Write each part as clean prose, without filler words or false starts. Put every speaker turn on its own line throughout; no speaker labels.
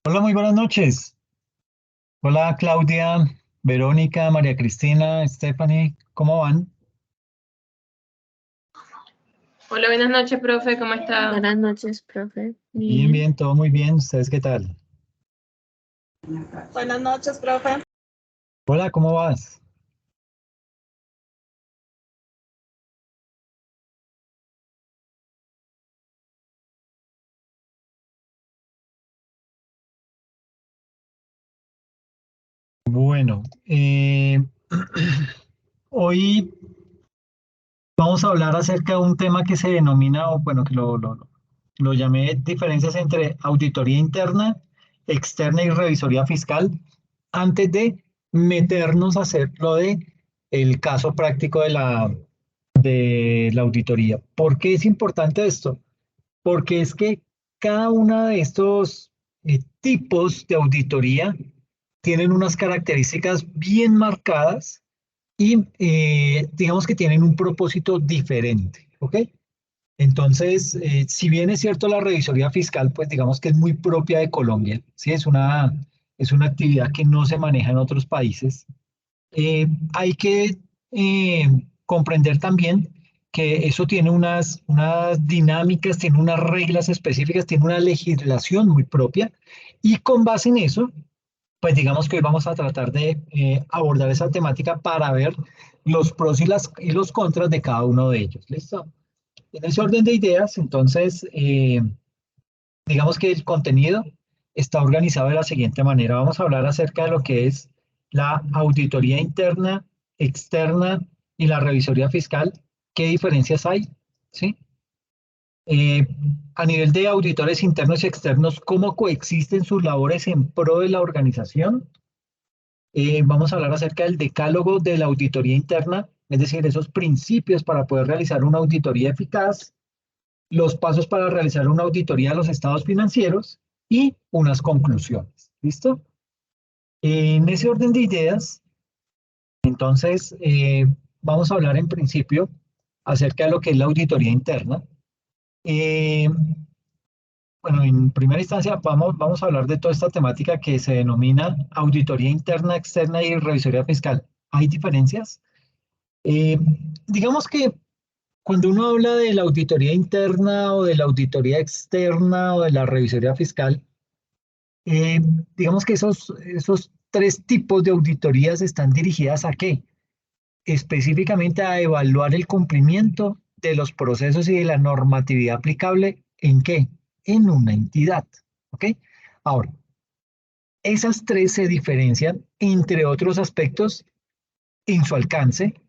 Hola, muy buenas noches. Hola, Claudia, Verónica, María Cristina, Stephanie, ¿cómo van?
Hola, buenas noches, profe, ¿cómo está?
Buenas noches, profe.
Bien,
Bien.
bien, todo muy bien. ¿Ustedes qué tal?
Buenas noches, profe.
Hola, ¿cómo vas? Bueno, hoy vamos a hablar acerca de un tema que se denomina, o bueno, que lo llamé diferencias entre auditoría interna, externa y revisoría fiscal, antes de meternos a hacer lo de el caso práctico de la auditoría. ¿Por qué es importante esto? Porque es que cada uno de estos tipos de auditoría tienen unas características bien marcadas y digamos que tienen un propósito diferente, ¿ok? Entonces, si bien es cierto la revisoría fiscal, pues digamos que es muy propia de Colombia, ¿sí? Es una actividad que no se maneja en otros países. Hay que comprender también que eso tiene unas dinámicas, tiene unas reglas específicas, tiene una legislación muy propia y con base en eso, pues digamos que hoy vamos a tratar de abordar esa temática para ver los pros y los contras de cada uno de ellos. ¿Listo? En ese orden de ideas, entonces, digamos que el contenido está organizado de la siguiente manera. Vamos a hablar acerca de lo que es la auditoría interna, externa y la revisoría fiscal. ¿Qué diferencias hay? ¿Sí? Eh, a nivel de auditores internos y externos, ¿cómo coexisten sus labores en pro de la organización? Vamos a hablar acerca del decálogo de la auditoría interna, es decir, esos principios para poder realizar una auditoría eficaz, los pasos para realizar una auditoría de los estados financieros y unas conclusiones. ¿Listo? En ese orden de ideas, entonces, vamos a hablar en principio acerca de lo que es la auditoría interna. Eh, bueno, en primera instancia vamos a hablar de toda esta temática que se denomina auditoría interna, externa y revisoría fiscal. ¿Hay diferencias? Eh, digamos que cuando uno habla de la auditoría interna o de la auditoría externa o de la revisoría fiscal, eh, digamos que esos tres tipos de auditorías están dirigidas ¿a qué? Específicamente a evaluar el cumplimiento de los procesos y de la normatividad aplicable ¿en qué? En una entidad. ¿Ok? Ahora, esas tres se diferencian, entre otros aspectos, en su alcance,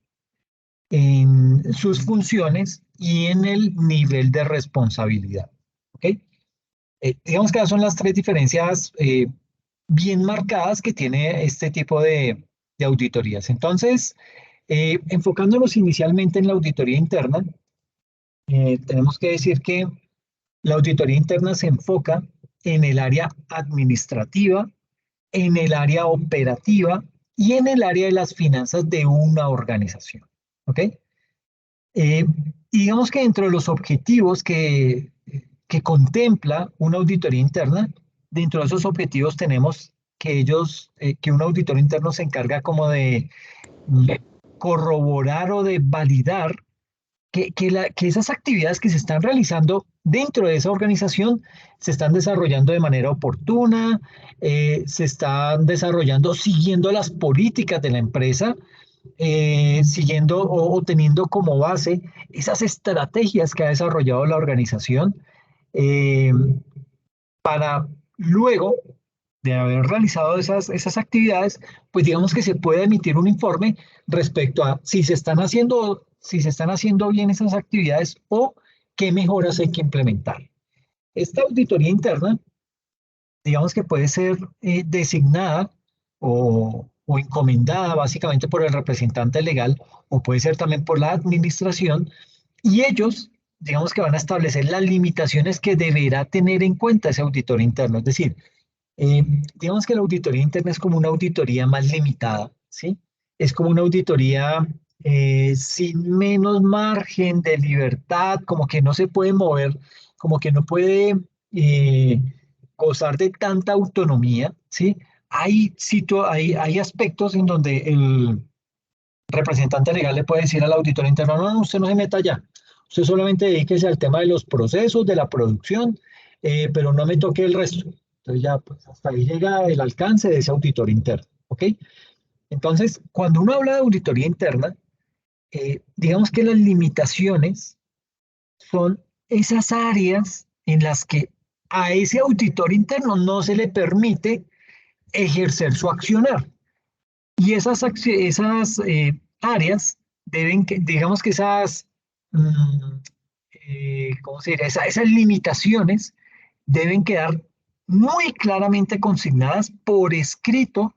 en sus funciones y en el nivel de responsabilidad. ¿Ok? Digamos que esas son las tres diferencias bien marcadas que tiene este tipo de auditorías. Entonces, enfocándonos inicialmente en la auditoría interna, tenemos que decir que la auditoría interna se enfoca en el área administrativa, en el área operativa y en el área de las finanzas de una organización. ¿Ok? Y digamos que dentro de los objetivos que contempla una auditoría interna, dentro de esos objetivos tenemos que un auditor interno se encarga como de mm, corroborar o de validar que esas actividades que se están realizando dentro de esa organización se están desarrollando de manera oportuna, se están desarrollando siguiendo las políticas de la empresa, siguiendo o teniendo como base esas estrategias que ha desarrollado la organización eh, para luego de haber realizado esas actividades, pues digamos que se puede emitir un informe respecto a si se están haciendo bien esas actividades o qué mejoras hay que implementar. Esta auditoría interna, digamos que puede ser designada o encomendada básicamente por el representante legal o puede ser también por la administración y ellos, digamos que van a establecer las limitaciones que deberá tener en cuenta ese auditor interno. Es decir, eh, digamos que la auditoría interna es como una auditoría más limitada, ¿sí? Es como una auditoría sin menos margen de libertad, como que no se puede mover, como que no puede gozar de tanta autonomía, ¿sí? Hay aspectos en donde el representante legal le puede decir al auditor interno, no, no, usted no se meta allá, usted solamente dedíquese al tema de los procesos, de la producción, pero no me toque el resto. Entonces ya, pues hasta ahí llega el alcance de ese auditor interno, ¿ok? Entonces, cuando uno habla de auditoría interna, digamos que las limitaciones son esas áreas en las que a ese auditor interno no se le permite ejercer su accionar. Y esas áreas digamos que mm, ¿cómo se diría? Esas limitaciones deben quedar muy claramente consignadas por escrito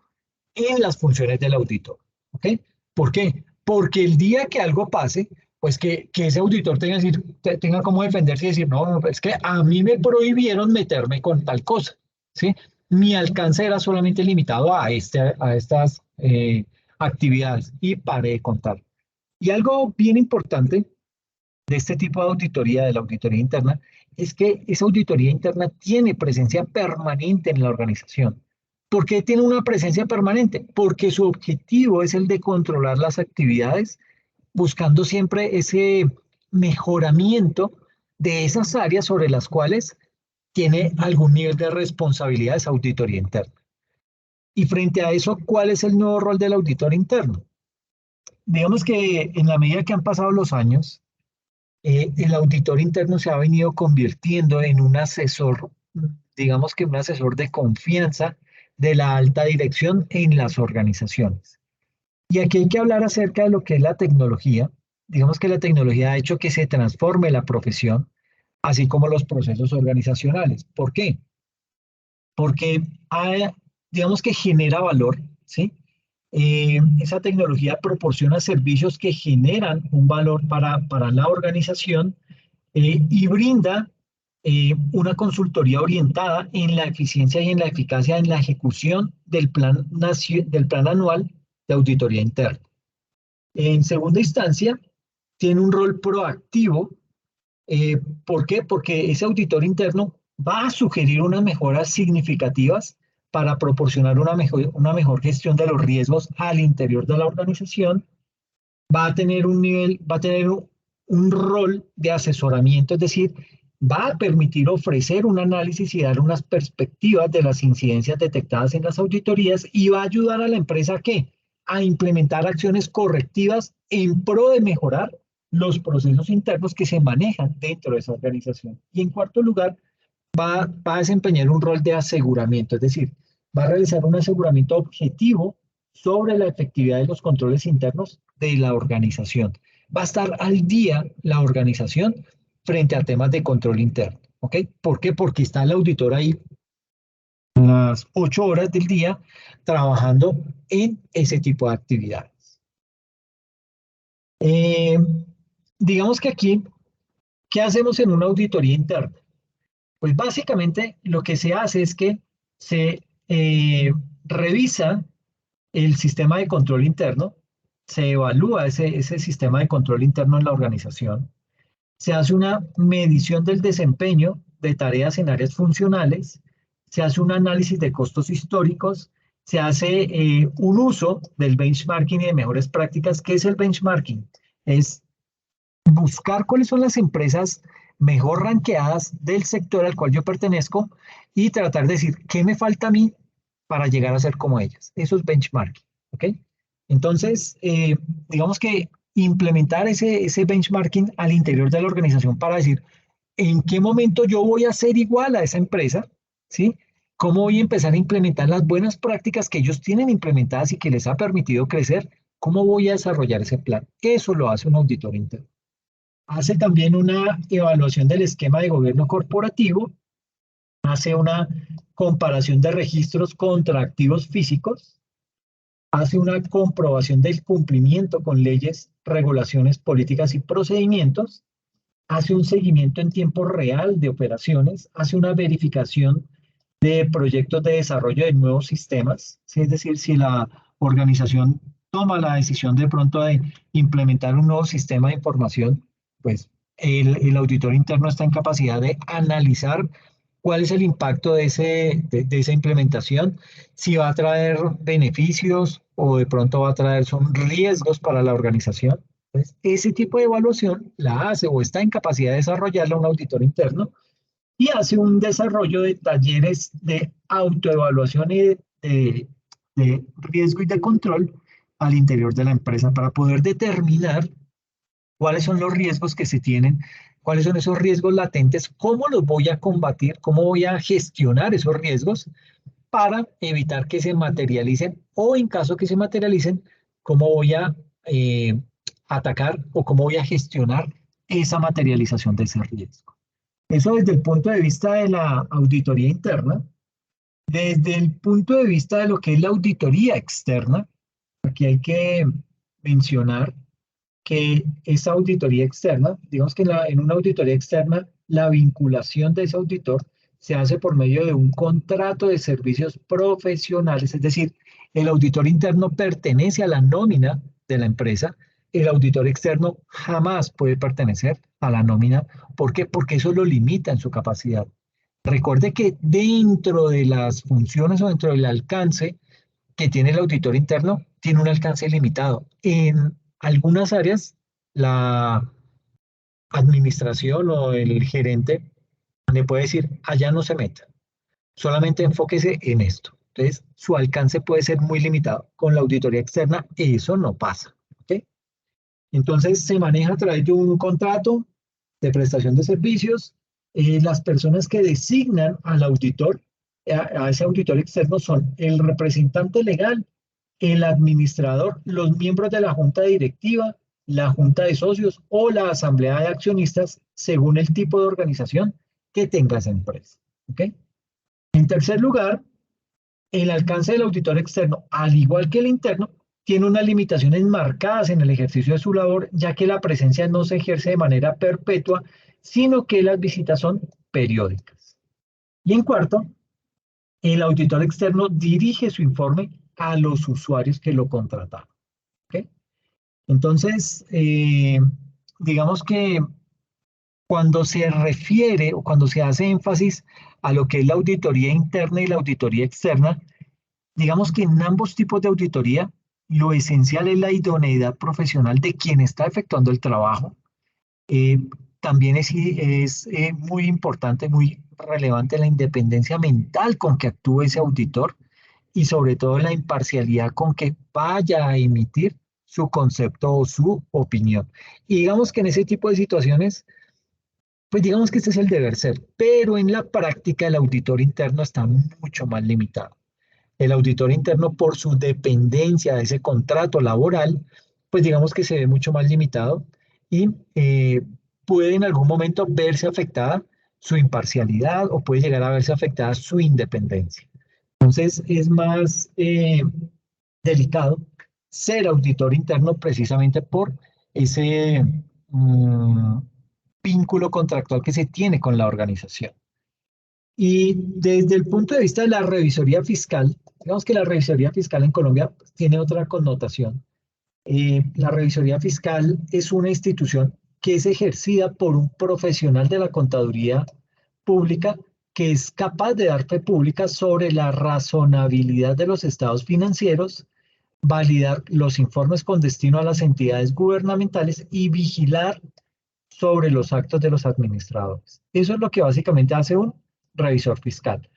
en las funciones del auditor. ¿Ok? ¿Por qué? Porque el día que algo pase, pues que ese auditor tenga como defenderse y decir, no, no, es que a mí me prohibieron meterme con tal cosa, ¿sí? Mi alcance era solamente limitado a estas actividades y paré de contar. Y algo bien importante de este tipo de auditoría, de la auditoría interna, es que esa auditoría interna tiene presencia permanente en la organización. ¿Por qué tiene una presencia permanente? Porque su objetivo es el de controlar las actividades, buscando siempre ese mejoramiento de esas áreas sobre las cuales tiene algún nivel de responsabilidad esa auditoría interna. Y frente a eso, ¿cuál es el nuevo rol del auditor interno? Digamos que en la medida que han pasado los años, el auditor interno se ha venido convirtiendo en un asesor, digamos que un asesor de confianza de la alta dirección en las organizaciones. Y aquí hay que hablar acerca de lo que es la tecnología. Digamos que la tecnología ha hecho que se transforme la profesión, así como los procesos organizacionales. ¿Por qué? Porque digamos que genera valor, ¿sí? Esa tecnología proporciona servicios que generan un valor para la organización y brinda una consultoría orientada en la eficiencia y en la eficacia en la ejecución del plan anual de auditoría interna. En segunda instancia, tiene un rol proactivo. ¿Por qué? Porque ese auditor interno va a sugerir unas mejoras significativas para proporcionar una mejor gestión de los riesgos al interior de la organización. Va a tener va a tener un rol de asesoramiento, es decir, va a permitir ofrecer un análisis y dar unas perspectivas de las incidencias detectadas en las auditorías y va a ayudar a la empresa ¿a qué? A implementar acciones correctivas en pro de mejorar los procesos internos que se manejan dentro de esa organización. Y en cuarto lugar, va a desempeñar un rol de aseguramiento, es decir, va a realizar un aseguramiento objetivo sobre la efectividad de los controles internos de la organización. Va a estar al día la organización frente a temas de control interno. ¿Ok? ¿Por qué? Porque está el auditor ahí las 8 horas del día trabajando en ese tipo de actividades. Digamos que aquí, ¿qué hacemos en una auditoría interna? Pues básicamente lo que se hace es que se revisa el sistema de control interno, se evalúa ese sistema de control interno en la organización, se hace una medición del desempeño de tareas en áreas funcionales, se hace un análisis de costos históricos, se hace un uso del benchmarking y de mejores prácticas. ¿Qué es el benchmarking? Es buscar cuáles son las empresas mejor ranqueadas del sector al cual yo pertenezco y tratar de decir qué me falta a mí para llegar a ser como ellas. Eso es benchmarking, ¿ok? Entonces, digamos que implementar ese benchmarking al interior de la organización para decir en qué momento yo voy a ser igual a esa empresa, ¿sí? ¿Cómo voy a empezar a implementar las buenas prácticas que ellos tienen implementadas y que les ha permitido crecer? ¿Cómo voy a desarrollar ese plan? Eso lo hace un auditor interno. Hace también una evaluación del esquema de gobierno corporativo, hace una comparación de registros contra activos físicos, hace una comprobación del cumplimiento con leyes, regulaciones, políticas y procedimientos, hace un seguimiento en tiempo real de operaciones, hace una verificación de proyectos de desarrollo de nuevos sistemas, ¿sí? Es decir, si la organización toma la decisión de pronto de implementar un nuevo sistema de información, pues el auditor interno está en capacidad de analizar cuál es el impacto de esa implementación, si va a traer beneficios o de pronto va a traer son riesgos para la organización. Entonces, ese tipo de evaluación la hace o está en capacidad de desarrollarla un auditor interno y hace un desarrollo de talleres de autoevaluación y de riesgo y de control al interior de la empresa para poder determinar cuáles son los riesgos que se tienen, cuáles son esos riesgos latentes, cómo los voy a combatir, cómo voy a gestionar esos riesgos para evitar que se materialicen o en caso que se materialicen, cómo voy a atacar o cómo voy a gestionar esa materialización de ese riesgo. Eso desde el punto de vista de la auditoría interna. Desde el punto de vista de lo que es la auditoría externa, aquí hay que mencionar que esa auditoría externa, digamos que en una auditoría externa, la vinculación de ese auditor se hace por medio de un contrato de servicios profesionales, es decir, el auditor interno pertenece a la nómina de la empresa, el auditor externo jamás puede pertenecer a la nómina. ¿Por qué? Porque eso lo limita en su capacidad. Recuerde que dentro de las funciones o dentro del alcance que tiene el auditor interno, tiene un alcance limitado. En algunas áreas, la administración o el gerente le puede decir, allá no se meta, solamente enfóquese en esto. Entonces, su alcance puede ser muy limitado. Con la auditoría externa, eso no pasa. ¿Okay? Entonces, se maneja a través de un contrato de prestación de servicios. Las personas que designan al auditor, a ese auditor externo, son el representante legal, el administrador, los miembros de la junta directiva, la junta de socios o la asamblea de accionistas, según el tipo de organización que tenga esa empresa. ¿Okay? En tercer lugar, el alcance del auditor externo, al igual que el interno, tiene unas limitaciones marcadas en el ejercicio de su labor, ya que la presencia no se ejerce de manera perpetua, sino que las visitas son periódicas. Y en cuarto, el auditor externo dirige su informe a los usuarios que lo contrataron. ¿Okay? Entonces, digamos que cuando se refiere o cuando se hace énfasis a lo que es la auditoría interna y la auditoría externa, digamos que en ambos tipos de auditoría, lo esencial es la idoneidad profesional de quien está efectuando el trabajo. Eh, También es muy importante, muy relevante la independencia mental con que actúe ese auditor y sobre todo la imparcialidad con que vaya a emitir su concepto o su opinión. Y digamos que en ese tipo de situaciones, pues digamos que este es el deber ser, pero en la práctica el auditor interno está mucho más limitado. El auditor interno, por su dependencia de ese contrato laboral, pues digamos que se ve mucho más limitado y puede en algún momento verse afectada su imparcialidad o puede llegar a verse afectada su independencia. Entonces es más delicado ser auditor interno precisamente por ese vínculo contractual que se tiene con la organización. Y desde el punto de vista de la revisoría fiscal, digamos que la revisoría fiscal en Colombia tiene otra connotación. La revisoría fiscal es una institución que es ejercida por un profesional de la contaduría pública que es capaz de dar fe pública sobre la razonabilidad de los estados financieros, validar los informes con destino a las entidades gubernamentales y vigilar sobre los actos de los administradores. Eso es lo que básicamente hace un revisor fiscal.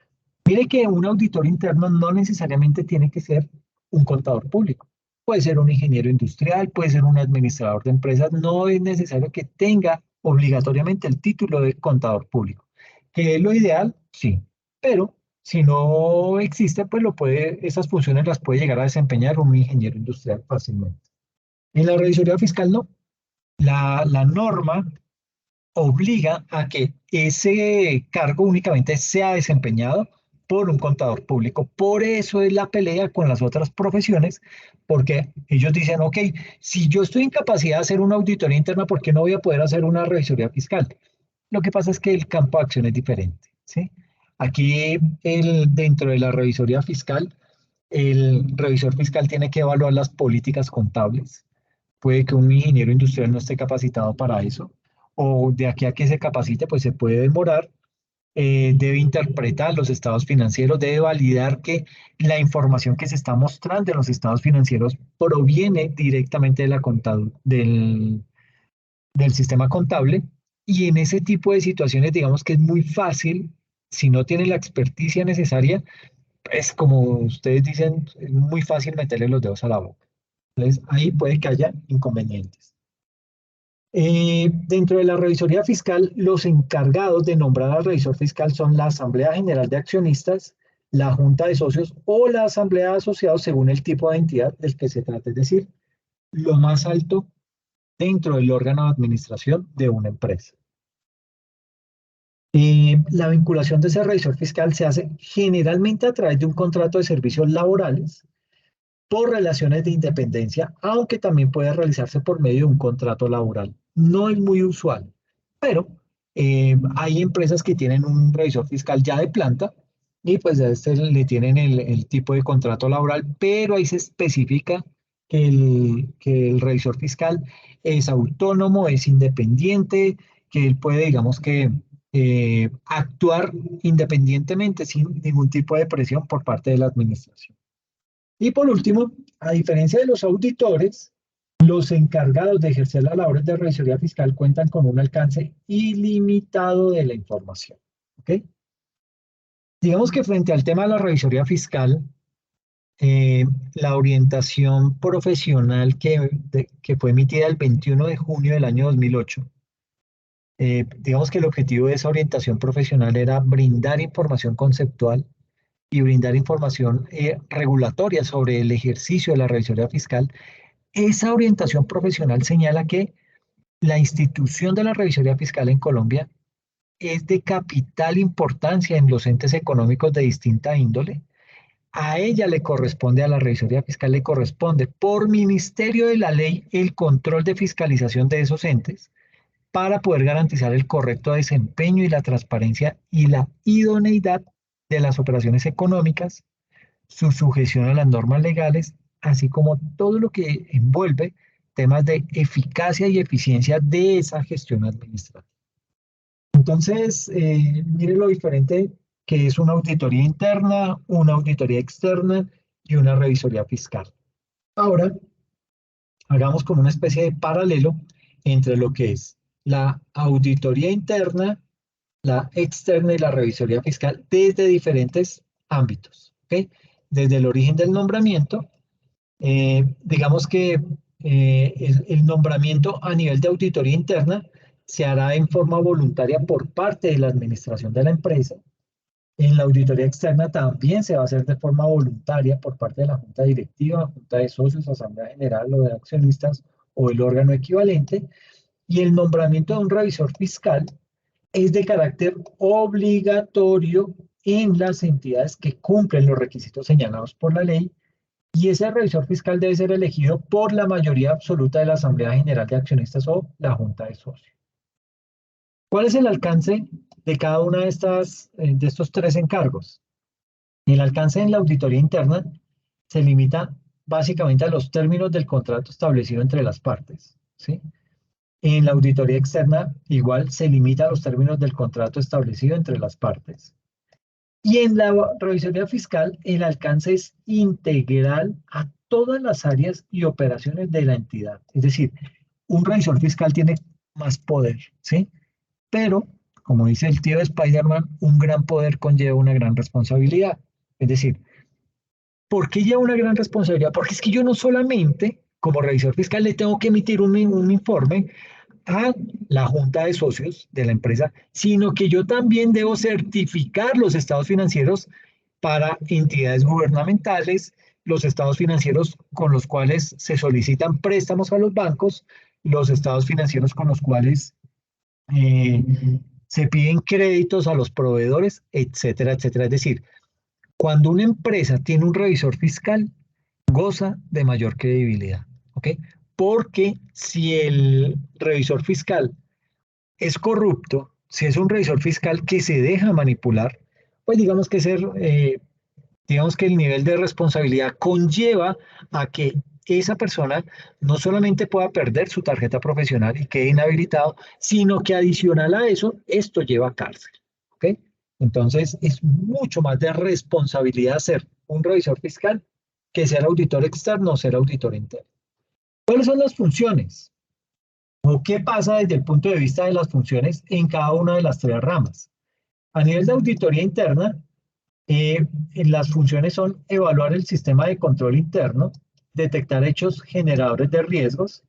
Mire que un auditor interno no necesariamente tiene que ser un contador público. Puede ser un ingeniero industrial, puede ser un administrador de empresas. No es necesario que tenga obligatoriamente el título de contador público. ¿Que es lo ideal? Sí. Pero si no existe, pues esas funciones las puede llegar a desempeñar un ingeniero industrial fácilmente. En la revisoría fiscal no. La norma obliga a que ese cargo únicamente sea desempeñado por un contador público. Por eso es la pelea con las otras profesiones, porque ellos dicen, ok, si yo estoy en capacidad de hacer una auditoría interna, ¿por qué no voy a poder hacer una revisoría fiscal? Lo que pasa es que el campo de acción es diferente, ¿sí? Aquí, dentro de la revisoría fiscal, el revisor fiscal tiene que evaluar las políticas contables. Puede que un ingeniero industrial no esté capacitado para eso, o de aquí a que se capacite, pues se puede demorar. debe interpretar los estados financieros, debe validar que la información que se está mostrando en los estados financieros proviene directamente de del sistema contable. Y en ese tipo de situaciones, digamos que es muy fácil, si no tiene la experticia necesaria, es como ustedes dicen, es muy fácil meterle los dedos a la boca. Entonces, ahí puede que haya inconvenientes. Dentro de la revisoría fiscal, los encargados de nombrar al revisor fiscal son la Asamblea General de Accionistas, la Junta de Socios o la Asamblea de Asociados según el tipo de entidad del que se trate, es decir, lo más alto dentro del órgano de administración de una empresa. La vinculación de ese revisor fiscal se hace generalmente a través de un contrato de servicios laborales por relaciones de independencia, aunque también puede realizarse por medio de un contrato laboral. No es muy usual, pero hay empresas que tienen un revisor fiscal ya de planta y pues a este le tienen el tipo de contrato laboral, pero ahí se especifica que el revisor fiscal es autónomo, es independiente, que él puede, digamos que, actuar independientemente sin ningún tipo de presión por parte de la administración. Y por último, a diferencia de los auditores, los encargados de ejercer las labores de revisoría fiscal cuentan con un alcance ilimitado de la información. ¿Ok? Digamos que frente al tema de la revisoría fiscal, la orientación profesional que fue emitida el 21 de junio del año 2008, digamos que el objetivo de esa orientación profesional era brindar información conceptual y brindar información regulatoria sobre el ejercicio de la revisoría fiscal. Esa orientación profesional señala que la institución de la revisoría fiscal en Colombia es de capital importancia en los entes económicos de distinta índole. A ella le corresponde, a la revisoría fiscal le corresponde por ministerio de la ley el control de fiscalización de esos entes para poder garantizar el correcto desempeño y la transparencia y la idoneidad de las operaciones económicas, su sujeción a las normas legales, así como todo lo que envuelve temas de eficacia y eficiencia de esa gestión administrativa. Entonces, mire lo diferente que es una auditoría interna, una auditoría externa y una revisoría fiscal. Ahora, hagamos como una especie de paralelo entre lo que es la auditoría interna, la externa y la revisoría fiscal desde diferentes ámbitos. ¿Okay? Desde el origen del nombramiento, digamos que el nombramiento a nivel de auditoría interna se hará en forma voluntaria por parte de la administración de la empresa. En la auditoría externa también se va a hacer de forma voluntaria por parte de la junta directiva, junta de socios, asamblea general o de accionistas o el órgano equivalente. Y el nombramiento de un revisor fiscal es de carácter obligatorio en las entidades que cumplen los requisitos señalados por la ley, y ese revisor fiscal debe ser elegido por la mayoría absoluta de la Asamblea General de Accionistas o la Junta de Socios. ¿Cuál es el alcance de cada una de estos tres encargos? El alcance en la auditoría interna se limita básicamente a los términos del contrato establecido entre las partes, ¿sí? En la auditoría externa, igual se limita a los términos del contrato establecido entre las partes. Y en la revisoría fiscal, el alcance es integral a todas las áreas y operaciones de la entidad. Es decir, un revisor fiscal tiene más poder, ¿sí? Pero, como dice el tío de Spider-Man, un gran poder conlleva una gran responsabilidad. Es decir, ¿por qué lleva una gran responsabilidad? Porque es que yo no solamente, como revisor fiscal, le tengo que emitir un informe a la junta de socios de la empresa, sino que yo también debo certificar los estados financieros para entidades gubernamentales, los estados financieros con los cuales se solicitan préstamos a los bancos, los estados financieros con los cuales eh, se piden créditos a los proveedores, etcétera, etcétera. Es decir, cuando una empresa tiene un revisor fiscal, goza de mayor credibilidad, ¿ok? Porque si el revisor fiscal es corrupto, si es un revisor fiscal que se deja manipular, pues digamos que el nivel de responsabilidad conlleva a que esa persona no solamente pueda perder su tarjeta profesional y quede inhabilitado, sino que adicional a eso, esto lleva a cárcel, ¿ok? Entonces, es mucho más de responsabilidad ser un revisor fiscal que ser auditor externo o ser auditor interno. ¿Cuáles son las funciones? ¿O qué pasa desde el punto de vista de las funciones en cada una de las tres ramas? A nivel de auditoría interna, las funciones son evaluar el sistema de control interno, detectar hechos generadores de riesgos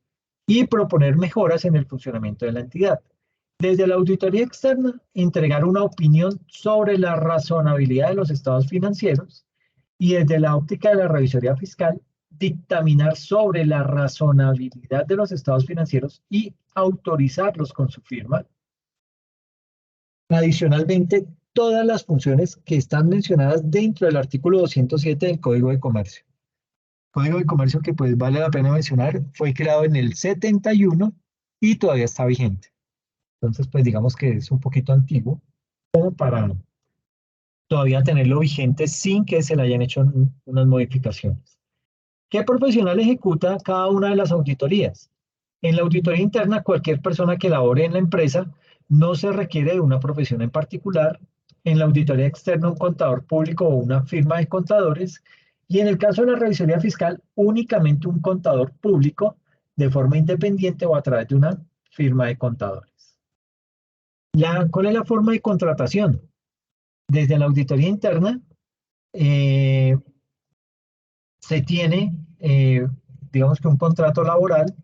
y proponer mejoras en el funcionamiento de la entidad. Desde la auditoría externa, entregar una opinión sobre la razonabilidad de los estados financieros y desde la óptica de la revisoría fiscal, dictaminar sobre la razonabilidad de los estados financieros y autorizarlos con su firma. Adicionalmente, todas las funciones que están mencionadas dentro del artículo 207 del Código de Comercio. Código de Comercio que pues vale la pena mencionar, fue creado en el 71 y todavía está vigente. Entonces, pues digamos que es un poquito antiguo, como para todavía tenerlo vigente sin que se le hayan hecho unas modificaciones. ¿Qué profesional ejecuta cada una de las auditorías? En la auditoría interna, cualquier persona que labore en la empresa no se requiere de una profesión en particular. En la auditoría externa, un contador público o una firma de contadores. Y en el caso de la revisoría fiscal, únicamente un contador público de forma independiente o a través de una firma de contadores. ¿Cuál es la forma de contratación? Desde la auditoría interna, se tiene, digamos que un contrato laboral,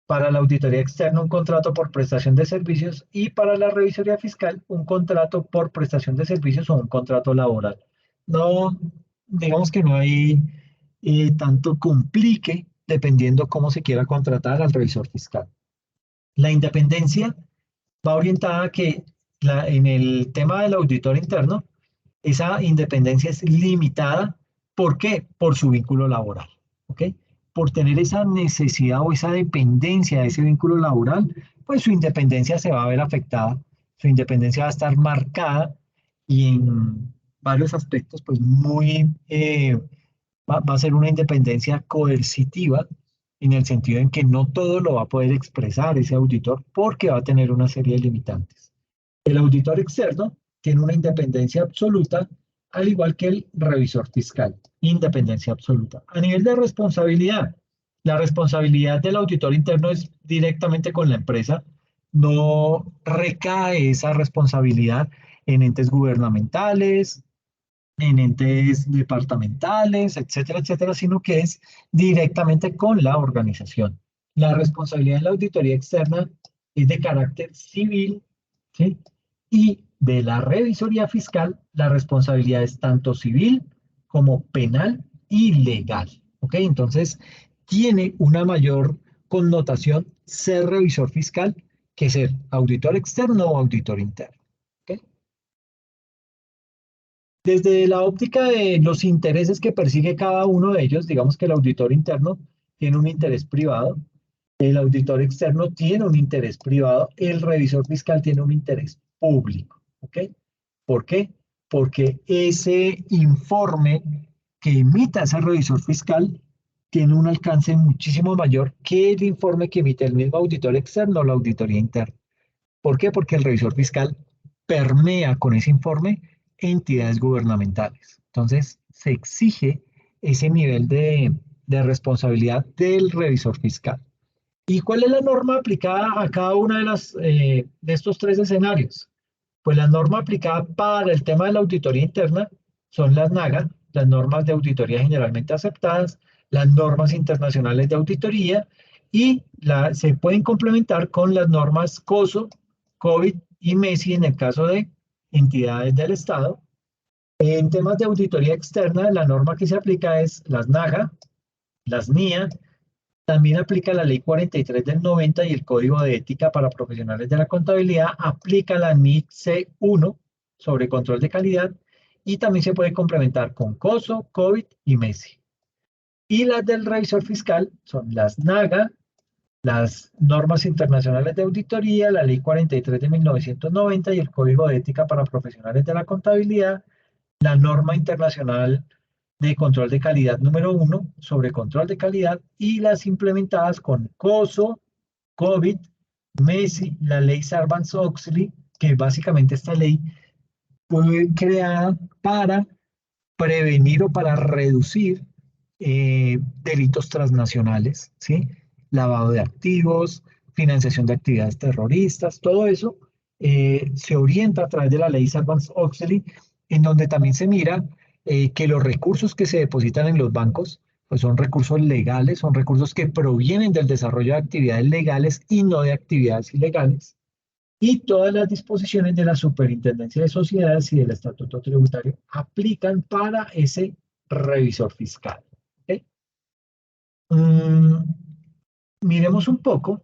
para la auditoría externa un contrato por prestación de servicios y para la revisoría fiscal un contrato por prestación de servicios o un contrato laboral. No, digamos que no hay tanto complique dependiendo cómo se quiera contratar al revisor fiscal. La independencia va orientada a que en el tema del auditor interno, esa independencia es limitada. ¿Por qué? Por su vínculo laboral. ¿Ok? Por tener esa necesidad o esa dependencia de ese vínculo laboral, pues su independencia se va a ver afectada, su independencia va a estar marcada y en varios aspectos, pues va a ser una independencia coercitiva en el sentido en que no todo lo va a poder expresar ese auditor porque va a tener una serie de limitantes. El auditor externo tiene una independencia absoluta, al igual que el revisor fiscal, independencia absoluta. A nivel de responsabilidad, la responsabilidad del auditor interno es directamente con la empresa, no recae esa responsabilidad en entes gubernamentales, en entes departamentales, etcétera, etcétera, sino que es directamente con la organización. La responsabilidad de la auditoría externa es de carácter civil, ¿sí? Y de la revisoría fiscal, la responsabilidad es tanto civil como penal y legal. ¿Ok? Entonces, tiene una mayor connotación ser revisor fiscal que ser auditor externo o auditor interno. ¿Ok? Desde la óptica de los intereses que persigue cada uno de ellos, digamos que el auditor interno tiene un interés privado, el auditor externo tiene un interés privado, el revisor fiscal tiene un interés público. ¿Ok? ¿Por qué? Porque ese informe que emita ese revisor fiscal tiene un alcance muchísimo mayor que el informe que emite el mismo auditor externo o la auditoría interna. ¿Por qué? Porque el revisor fiscal permea con ese informe entidades gubernamentales. Entonces, se exige ese nivel de responsabilidad del revisor fiscal. ¿Y cuál es la norma aplicada a cada una de estos tres escenarios? Pues la norma aplicada para el tema de la auditoría interna son las NAGA, las normas de auditoría generalmente aceptadas, las normas internacionales de auditoría y se pueden complementar con las normas COSO, COVID y MESI en el caso de entidades del Estado. En temas de auditoría externa, la norma que se aplica es las NAGA, las NIA. También aplica la Ley 43 del 90 y el Código de Ética para Profesionales de la Contabilidad. Aplica la NIC C1 sobre control de calidad y también se puede complementar con COSO, COVID y MESI. Y las del revisor fiscal son las NAGA, las normas internacionales de auditoría, la Ley 43 de 1990 y el Código de Ética para Profesionales de la Contabilidad, la norma internacional de control de calidad número 1 sobre control de calidad y las implementadas con COSO, COVID, MESI, la ley Sarbanes-Oxley, que básicamente esta ley fue creada para prevenir o para reducir delitos transnacionales, ¿sí? Lavado de activos, financiación de actividades terroristas, todo eso se orienta a través de la ley Sarbanes-Oxley, en donde también se mira que los recursos que se depositan en los bancos pues son recursos legales, son recursos que provienen del desarrollo de actividades legales y no de actividades ilegales. Y todas las disposiciones de la Superintendencia de Sociedades y del Estatuto Tributario aplican para ese revisor fiscal. ¿Ok? Mm, miremos un poco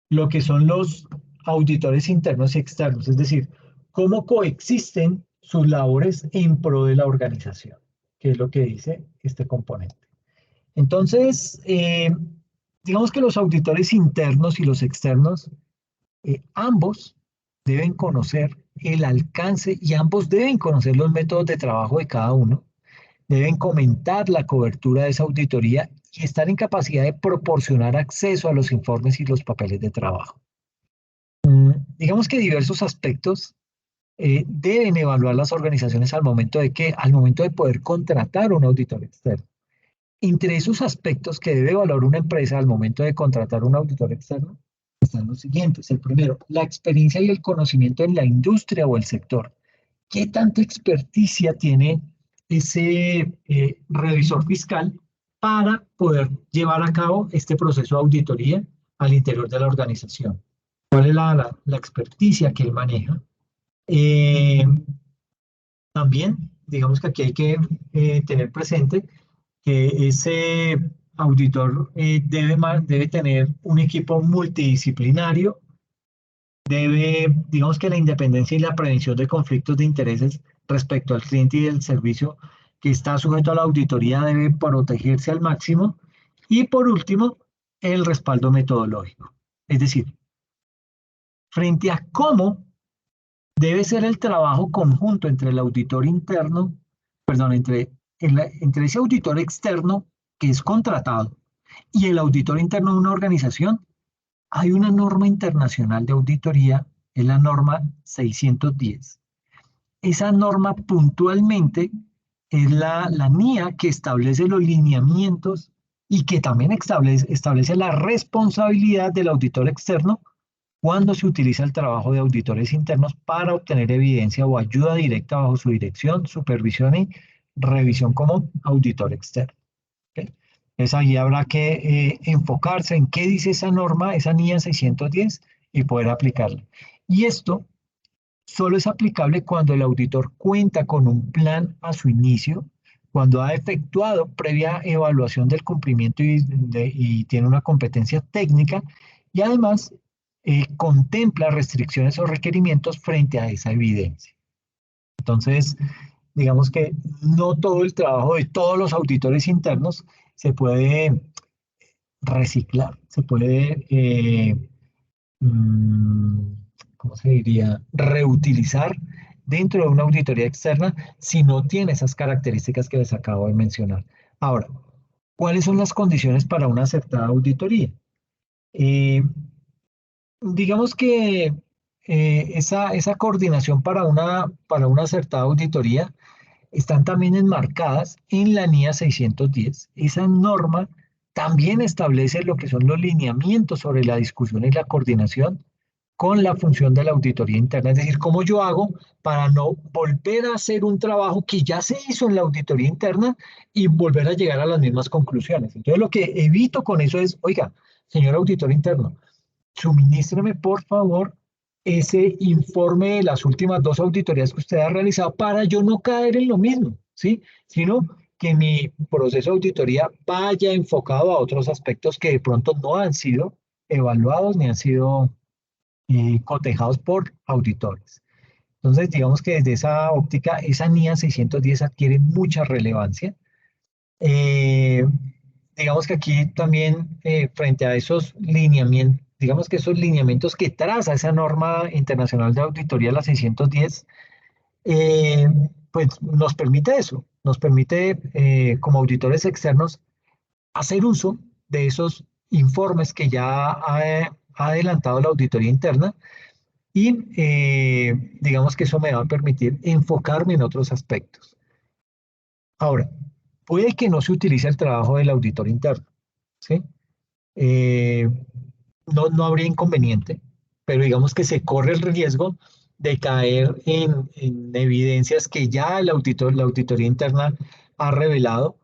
lo que son los auditores internos y externos, es decir, cómo coexisten sus labores en pro de la organización, que es lo que dice este componente. Entonces, digamos que los auditores internos y los externos, ambos deben conocer el alcance y ambos deben conocer los métodos de trabajo de cada uno, deben comentar la cobertura de esa auditoría y estar en capacidad de proporcionar acceso a los informes y los papeles de trabajo. Digamos que diversos aspectos deben evaluar las organizaciones al momento de poder contratar un auditor externo. Entre esos aspectos que debe evaluar una empresa al momento de contratar un auditor externo están los siguientes. El primero, la experiencia y el conocimiento en la industria o el sector. ¿Qué tanta experticia tiene ese revisor fiscal para poder llevar a cabo este proceso de auditoría al interior de la organización? ¿Cuál es la experticia que él maneja? Eh, también, digamos que aquí hay que tener presente que ese auditor debe tener un equipo multidisciplinario, digamos que la independencia y la prevención de conflictos de intereses respecto al cliente y el servicio que está sujeto a la auditoría debe protegerse al máximo. Y por último, el respaldo metodológico. Es decir, frente a cómo debe ser el trabajo conjunto entre el auditor interno, perdón, entre ese auditor externo que es contratado y el auditor interno de una organización, hay una norma internacional de auditoría, es la norma 610. Esa norma puntualmente es la NIA que establece los lineamientos y que también establece la responsabilidad del auditor externo cuando se utiliza el trabajo de auditores internos para obtener evidencia o ayuda directa bajo su dirección, supervisión y revisión como auditor externo. ¿Okay? Entonces ahí habrá que enfocarse en qué dice esa norma, esa NIA 610, y poder aplicarla. Y esto solo es aplicable cuando el auditor cuenta con un plan a su inicio, cuando ha efectuado previa evaluación del cumplimiento y tiene una competencia técnica, y además contempla restricciones o requerimientos frente a esa evidencia. Entonces, digamos que no todo el trabajo de todos los auditores internos se puede reciclar, se puede, ¿cómo se diría?, reutilizar dentro de una auditoría externa si no tiene esas características que les acabo de mencionar. Ahora, ¿cuáles son las condiciones para una acertada auditoría? Digamos que esa coordinación para una acertada auditoría están también enmarcadas en la NIA 610. Esa norma también establece lo que son los lineamientos sobre la discusión y la coordinación con la función de la auditoría interna, es decir, cómo yo hago para no volver a hacer un trabajo que ya se hizo en la auditoría interna y volver a llegar a las mismas conclusiones. Entonces, lo que evito con eso es, oiga, señor auditor interno, suministreme por favor ese informe de las últimas dos auditorías que usted ha realizado para yo no caer en lo mismo, ¿sí? Sino que mi proceso de auditoría vaya enfocado a otros aspectos que de pronto no han sido evaluados ni han sido cotejados por auditores. Entonces, digamos que desde esa óptica, esa NIA 610 adquiere mucha relevancia. Eh, digamos que aquí también, frente a esos lineamientos, digamos que esos lineamientos que traza esa norma internacional de auditoría, la 610, pues nos permite eso, nos permite como auditores externos hacer uso de esos informes que ya ha adelantado la auditoría interna y digamos que eso me va a permitir enfocarme en otros aspectos. Ahora, puede que no se utilice el trabajo del auditor interno, ¿sí? Eh, no habría inconveniente, pero digamos que se corre el riesgo de caer en evidencias que ya la auditoría interna ha revelado,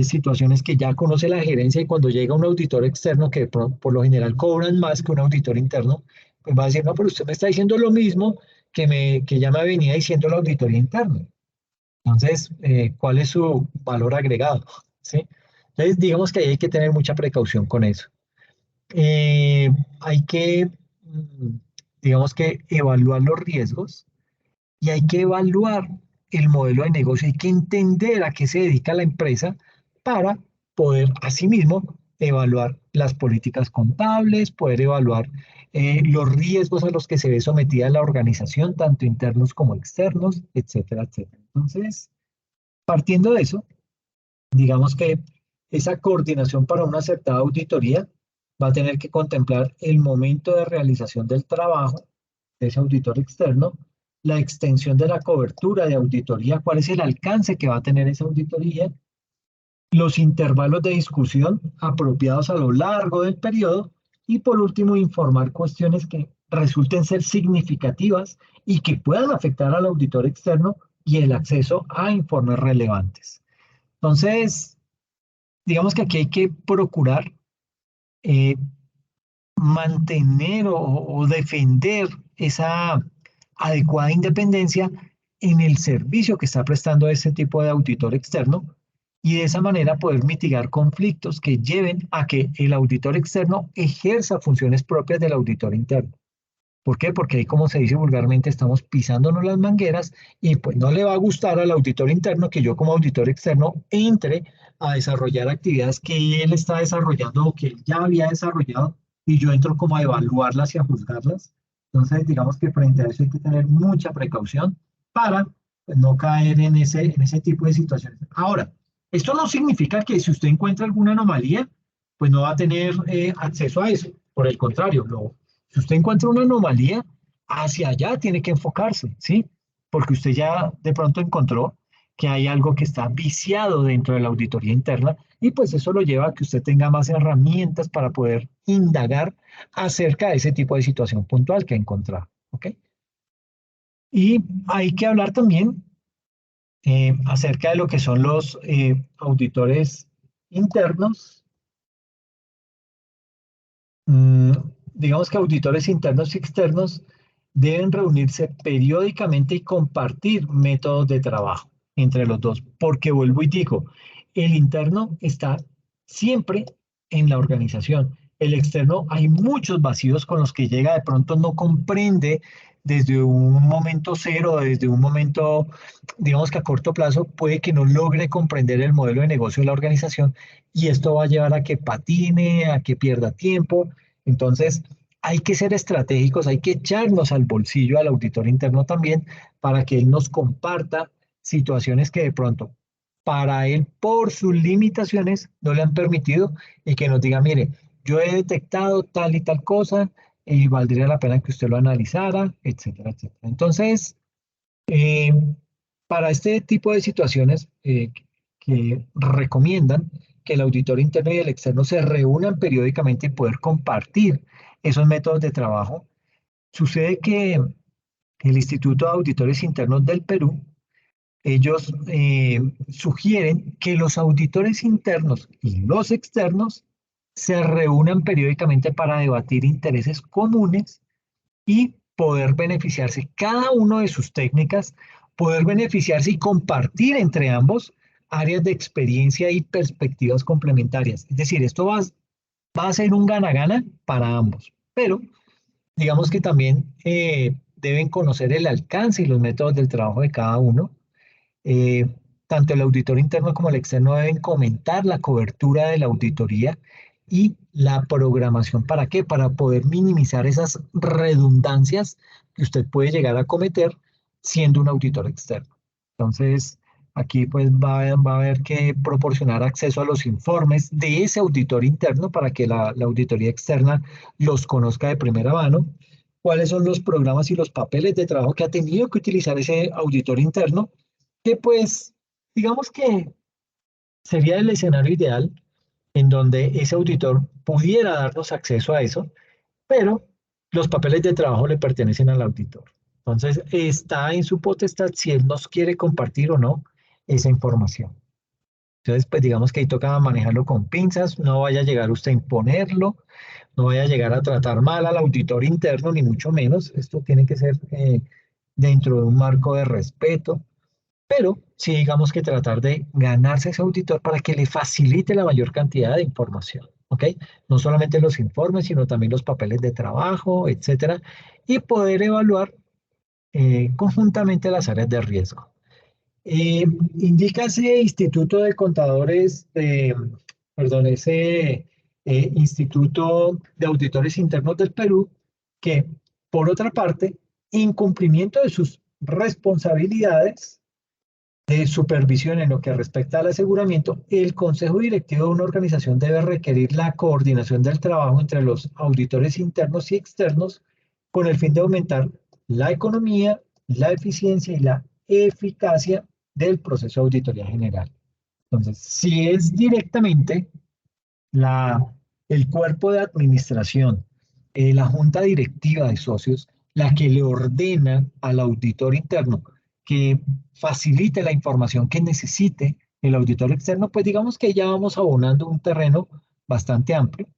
situaciones que ya conoce la gerencia y cuando llega un auditor externo, que por lo general cobran más que un auditor interno, pues va a decir, no, pero usted me está diciendo lo mismo que ya me venía diciendo la auditoría interna. Entonces, ¿cuál es su valor agregado? ¿Sí? Entonces, digamos que ahí hay que tener mucha precaución con eso. Eh, hay que, digamos que, evaluar los riesgos y hay que evaluar el modelo de negocio. Hay que entender a qué se dedica la empresa para poder, asimismo, evaluar las políticas contables, poder evaluar los riesgos a los que se ve sometida la organización, tanto internos como externos, etcétera, etcétera. Entonces, partiendo de eso, digamos que esa coordinación para una acertada auditoría va a tener que contemplar el momento de realización del trabajo de ese auditor externo, la extensión de la cobertura de auditoría, cuál es el alcance que va a tener esa auditoría, los intervalos de discusión apropiados a lo largo del periodo y por último informar cuestiones que resulten ser significativas y que puedan afectar al auditor externo y el acceso a informes relevantes. Entonces, digamos que aquí hay que procurar eh, mantener o defender esa adecuada independencia en el servicio que está prestando ese tipo de auditor externo y de esa manera poder mitigar conflictos que lleven a que el auditor externo ejerza funciones propias del auditor interno. ¿Por qué? Porque ahí, como se dice vulgarmente, estamos pisándonos las mangueras y pues no le va a gustar al auditor interno que yo como auditor externo entre a desarrollar actividades que él está desarrollando o que él ya había desarrollado y yo entro como a evaluarlas y a juzgarlas. Entonces, digamos que frente a eso hay que tener mucha precaución para pues, no caer en ese tipo de situaciones. Ahora, esto no significa que si usted encuentra alguna anomalía, pues no va a tener acceso a eso. Por el contrario, si usted encuentra una anomalía, hacia allá tiene que enfocarse, ¿sí? Porque usted ya de pronto encontró que hay algo que está viciado dentro de la auditoría interna y pues eso lo lleva a que usted tenga más herramientas para poder indagar acerca de ese tipo de situación puntual que ha encontrado, ¿ok? Y hay que hablar también acerca de lo que son los auditores internos. Mm, digamos que auditores internos y externos deben reunirse periódicamente y compartir métodos de trabajo entre los dos, porque vuelvo y digo, el interno está siempre en la organización. El externo hay muchos vacíos con los que llega, de pronto no comprende desde un momento cero, desde un momento, digamos que a corto plazo, puede que no logre comprender el modelo de negocio de la organización y esto va a llevar a que patine, a que pierda tiempo. Entonces, hay que ser estratégicos, hay que echarnos al bolsillo al auditor interno también para que él nos comparta situaciones que de pronto para él por sus limitaciones no le han permitido y que nos diga, mire, yo he detectado tal y tal cosa y valdría la pena que usted lo analizara, etcétera, etcétera. Entonces, eh, para este tipo de situaciones que recomiendan que el auditor interno y el externo se reúnan periódicamente y poder compartir esos métodos de trabajo, sucede que el Instituto de Auditores Internos del Perú, ellos sugieren que los auditores internos y los externos se reúnan periódicamente para debatir intereses comunes y poder beneficiarse cada uno de sus técnicas, poder beneficiarse y compartir entre ambos áreas de experiencia y perspectivas complementarias. Es decir, esto va a ser un gana-gana para ambos, pero digamos que también deben conocer el alcance y los métodos del trabajo de cada uno. Eh, tanto el auditor interno como el externo deben comentar la cobertura de la auditoría y la programación. ¿Para qué? Para poder minimizar esas redundancias que usted puede llegar a cometer siendo un auditor externo. Entonces, aquí pues va a haber que proporcionar acceso a los informes de ese auditor interno para que la auditoría externa los conozca de primera mano. cuáles son los programas y los papeles de trabajo que ha tenido que utilizar ese auditor interno, que pues, digamos que sería el escenario ideal en donde ese auditor pudiera darnos acceso a eso, pero los papeles de trabajo le pertenecen al auditor. Entonces, está en su potestad si él nos quiere compartir o no esa información. Entonces, pues digamos que ahí toca manejarlo con pinzas, no vaya a llegar usted a imponerlo, no vaya a llegar a tratar mal al auditor interno, ni mucho menos. Esto tiene que ser dentro de un marco de respeto, pero sí digamos que tratar de ganarse ese auditor para que le facilite la mayor cantidad de información, ¿ok? No solamente los informes, sino también los papeles de trabajo, etcétera, y poder evaluar conjuntamente las áreas de riesgo. Indica ese Instituto de Contadores, perdón, ese Instituto de Auditores Internos del Perú, que por otra parte, en cumplimiento de sus responsabilidades de supervisión en lo que respecta al aseguramiento, el Consejo Directivo de una organización debe requerir la coordinación del trabajo entre los auditores internos y externos con el fin de aumentar la economía, la eficiencia y la eficacia del proceso de auditoría general. Entonces, si es directamente la, el cuerpo de administración, la junta directiva de socios, la que le ordena al auditor interno que facilite la información que necesite el auditor externo, pues digamos que ya vamos abonando un terreno bastante amplio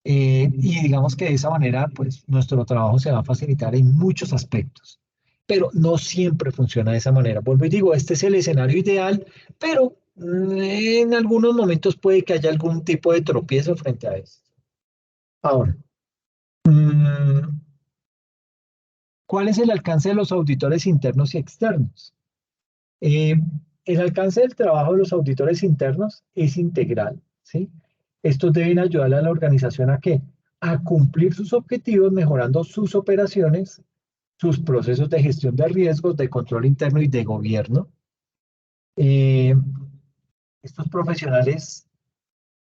y digamos que de esa manera, pues nuestro trabajo se va a facilitar en muchos aspectos. Pero no siempre funciona de esa manera. Vuelvo y digo, este es el escenario ideal, pero en algunos momentos puede que haya algún tipo de tropiezo frente a esto. Ahora, mm, ¿cuál es el alcance de los auditores internos y externos? Eh, el alcance del trabajo de los auditores internos es integral, ¿sí? Estos deben ayudar a la organización ¿a qué? A cumplir sus objetivos mejorando sus operaciones, sus procesos de gestión de riesgos, de control interno y de gobierno. Eh, estos profesionales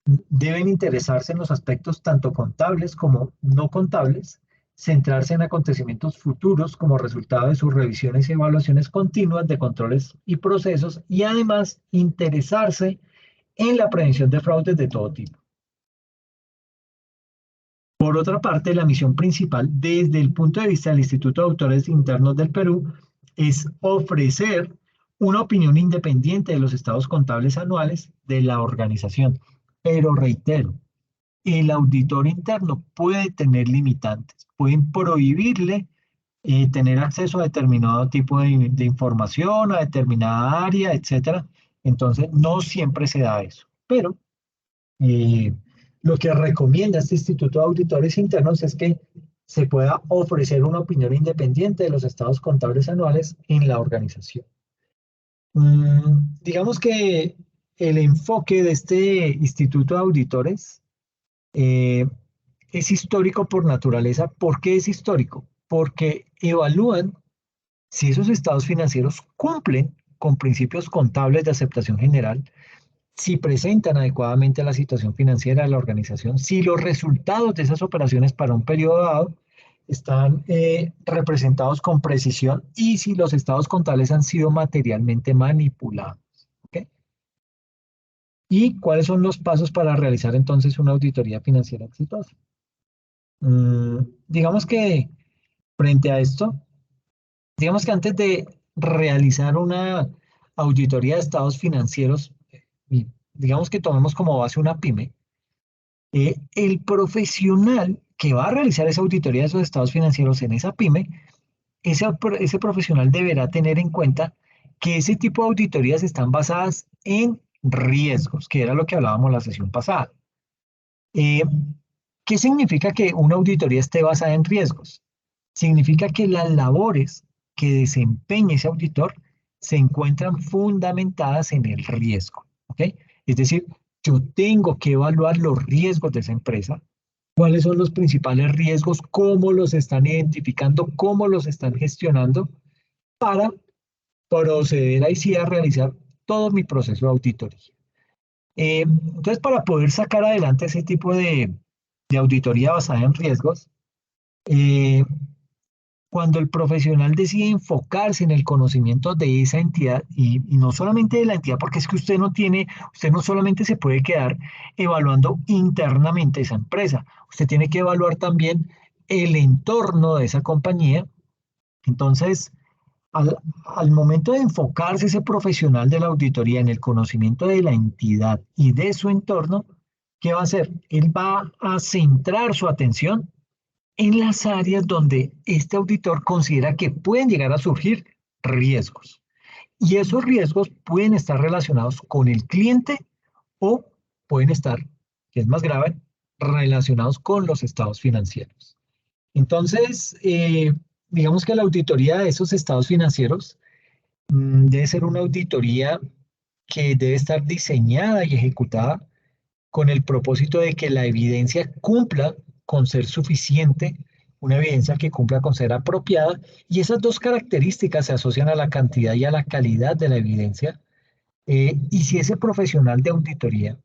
deben interesarse en los aspectos tanto contables como no contables, centrarse en acontecimientos futuros como resultado de sus revisiones y evaluaciones continuas de controles y procesos y además interesarse en la prevención de fraudes de todo tipo. Por otra parte, la misión principal desde el punto de vista del Instituto de Auditores Internos del Perú es ofrecer una opinión independiente de los estados contables anuales de la organización. Pero reitero, el auditor interno puede tener limitantes, pueden prohibirle tener acceso a determinado tipo de información, a determinada área, etcétera. Entonces, no siempre se da eso. Pero eh, lo que recomienda este Instituto de Auditores Internos es que se pueda ofrecer una opinión independiente de los estados contables anuales en la organización. Digamos que el enfoque de este Instituto de Auditores eh, es histórico por naturaleza. ¿Por qué es histórico? Porque evalúan si esos estados financieros cumplen con principios contables de aceptación general, si presentan adecuadamente la situación financiera de la organización, si los resultados de esas operaciones para un periodo dado están representados con precisión y si los estados contables han sido materialmente manipulados. ¿Okay? ¿Y cuáles son los pasos para realizar entonces una auditoría financiera exitosa? Digamos que frente a esto, digamos que antes de realizar una auditoría de estados financieros, y digamos que tomemos como base una pyme, el profesional que va a realizar esa auditoría de esos estados financieros en esa pyme, ese profesional deberá tener en cuenta que ese tipo de auditorías están basadas en riesgos, que era lo que hablábamos la sesión pasada. Eh, ¿Qué significa que una auditoría esté basada en riesgos? Significa que las labores que desempeña ese auditor se encuentran fundamentadas en el riesgo, ¿ok? Es decir, yo tengo que evaluar los riesgos de esa empresa, cuáles son los principales riesgos, cómo los están identificando, cómo los están gestionando para proceder ahí sí a realizar todo mi proceso de auditoría. Entonces, para poder sacar adelante ese tipo de auditoría basada en riesgos, eh, cuando el profesional decide enfocarse en el conocimiento de esa entidad y no solamente de la entidad, porque es que usted no solamente se puede quedar evaluando internamente esa empresa, usted tiene que evaluar también el entorno de esa compañía. Entonces, al momento de enfocarse ese profesional de la auditoría en el conocimiento de la entidad y de su entorno, ¿qué va a hacer? Él va a centrar su atención en las áreas donde este auditor considera que pueden llegar a surgir riesgos. Y esos riesgos pueden estar relacionados con el cliente o pueden estar, que es más grave, relacionados con los estados financieros. Entonces, digamos que la auditoría de esos estados financieros debe ser una auditoría que debe estar diseñada y ejecutada con el propósito de que la evidencia cumpla con ser suficiente, una evidencia que cumpla con ser apropiada, y esas dos características se asocian a la cantidad y a la calidad de la evidencia. Y si ese profesional de auditoría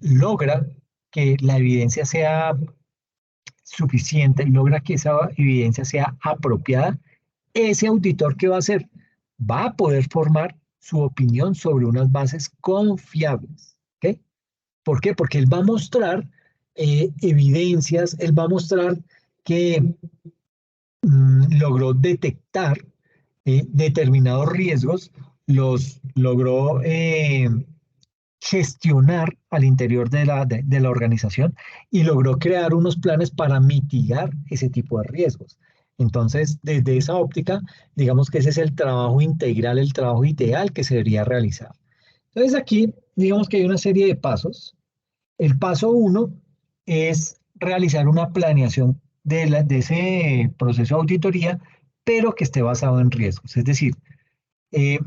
logra que la evidencia sea suficiente, logra que esa evidencia sea apropiada, ese auditor, ¿qué va a hacer? Va a poder formar su opinión sobre unas bases confiables. ¿Ok? ¿Por qué? Porque él va a mostrar evidencias, él va a mostrar que logró detectar determinados riesgos, los logró gestionar al interior de la organización y logró crear unos planes para mitigar ese tipo de riesgos. Entonces, desde esa óptica, digamos que ese es el trabajo integral, el trabajo ideal que se debería realizar. Entonces, aquí, digamos que hay una serie de pasos. El paso uno es realizar una planeación de ese proceso de auditoría, pero que esté basado en riesgos. Es decir, eh,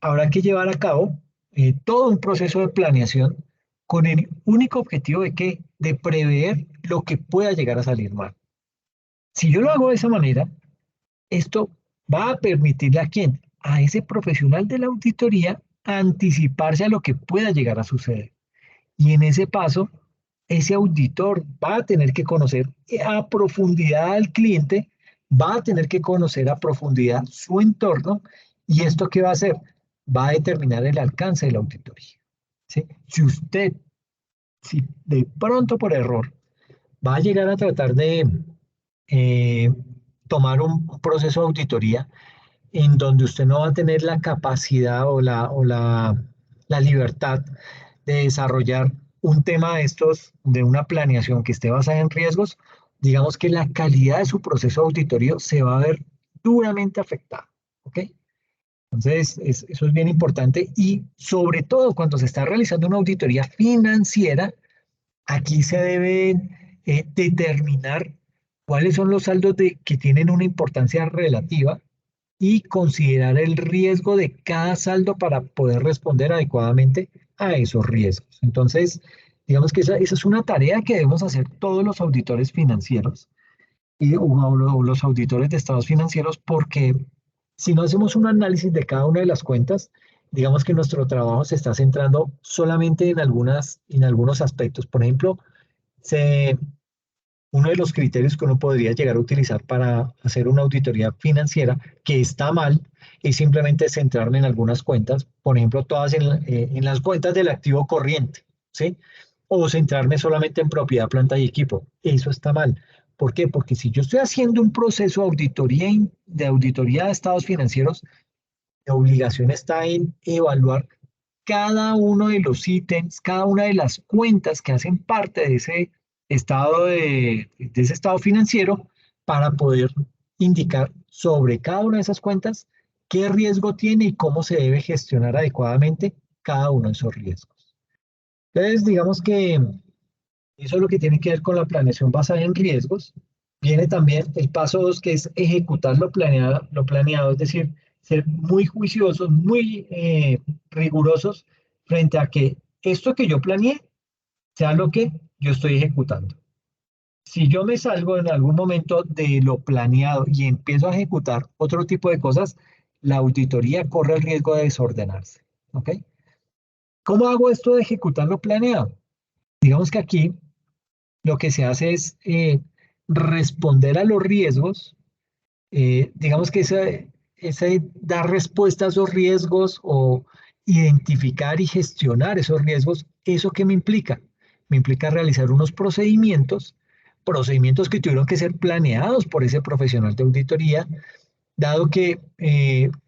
habrá que llevar a cabo todo un proceso de planeación con el único objetivo de que de prever lo que pueda llegar a salir mal. Si yo lo hago de esa manera, esto va a permitirle a quién, a ese profesional de la auditoría, anticiparse a lo que pueda llegar a suceder. Y en ese paso, ese auditor va a tener que conocer a profundidad al cliente, va a tener que conocer a profundidad su entorno, y esto ¿qué va a hacer? Va a determinar el alcance de la auditoría. ¿Sí? Si de pronto por error va a llegar a tratar de eh, tomar un proceso de auditoría en donde usted no va a tener la capacidad la libertad de desarrollar un tema de estos, de una planeación que esté basada en riesgos, digamos que la calidad de su proceso auditorio se va a ver duramente afectada. ¿Ok? Entonces, eso es bien importante y sobre todo cuando se está realizando una auditoría financiera, aquí se deben determinar cuáles son los saldos que tienen una importancia relativa y considerar el riesgo de cada saldo para poder responder adecuadamente a esos riesgos. Entonces, digamos que esa es una tarea que debemos hacer todos los auditores financieros o los auditores de estados financieros, porque si no hacemos un análisis de cada una de las cuentas, digamos que nuestro trabajo se está centrando solamente en algunos aspectos. Por ejemplo, se, uno de los criterios que uno podría llegar a utilizar para hacer una auditoría financiera, que está mal, es simplemente centrarme en algunas cuentas, por ejemplo, todas en las cuentas del activo corriente, ¿sí? O centrarme solamente en propiedad, planta y equipo. Eso está mal. ¿Por qué? Porque si yo estoy haciendo un proceso de auditoría de estados financieros, la obligación está en evaluar cada uno de los ítems, cada una de las cuentas que hacen parte de ese de ese estado financiero para poder indicar sobre cada una de esas cuentas qué riesgo tiene y cómo se debe gestionar adecuadamente cada uno de esos riesgos. Entonces, digamos que eso es lo que tiene que ver con la planeación basada en riesgos. Viene también el paso 2, que es ejecutar lo planeado, es decir, ser muy juiciosos, muy rigurosos frente a que esto que yo planeé sea lo que yo estoy ejecutando. Si yo me salgo en algún momento de lo planeado y empiezo a ejecutar otro tipo de cosas, la auditoría corre el riesgo de desordenarse. ¿Ok? ¿Cómo hago esto de ejecutar lo planeado? Digamos que aquí lo que se hace es responder a los riesgos digamos que ese dar respuesta a esos riesgos o identificar y gestionar esos riesgos, ¿eso qué me implica? Me implica realizar unos procedimientos que tuvieron que ser planeados por ese profesional de auditoría, dado que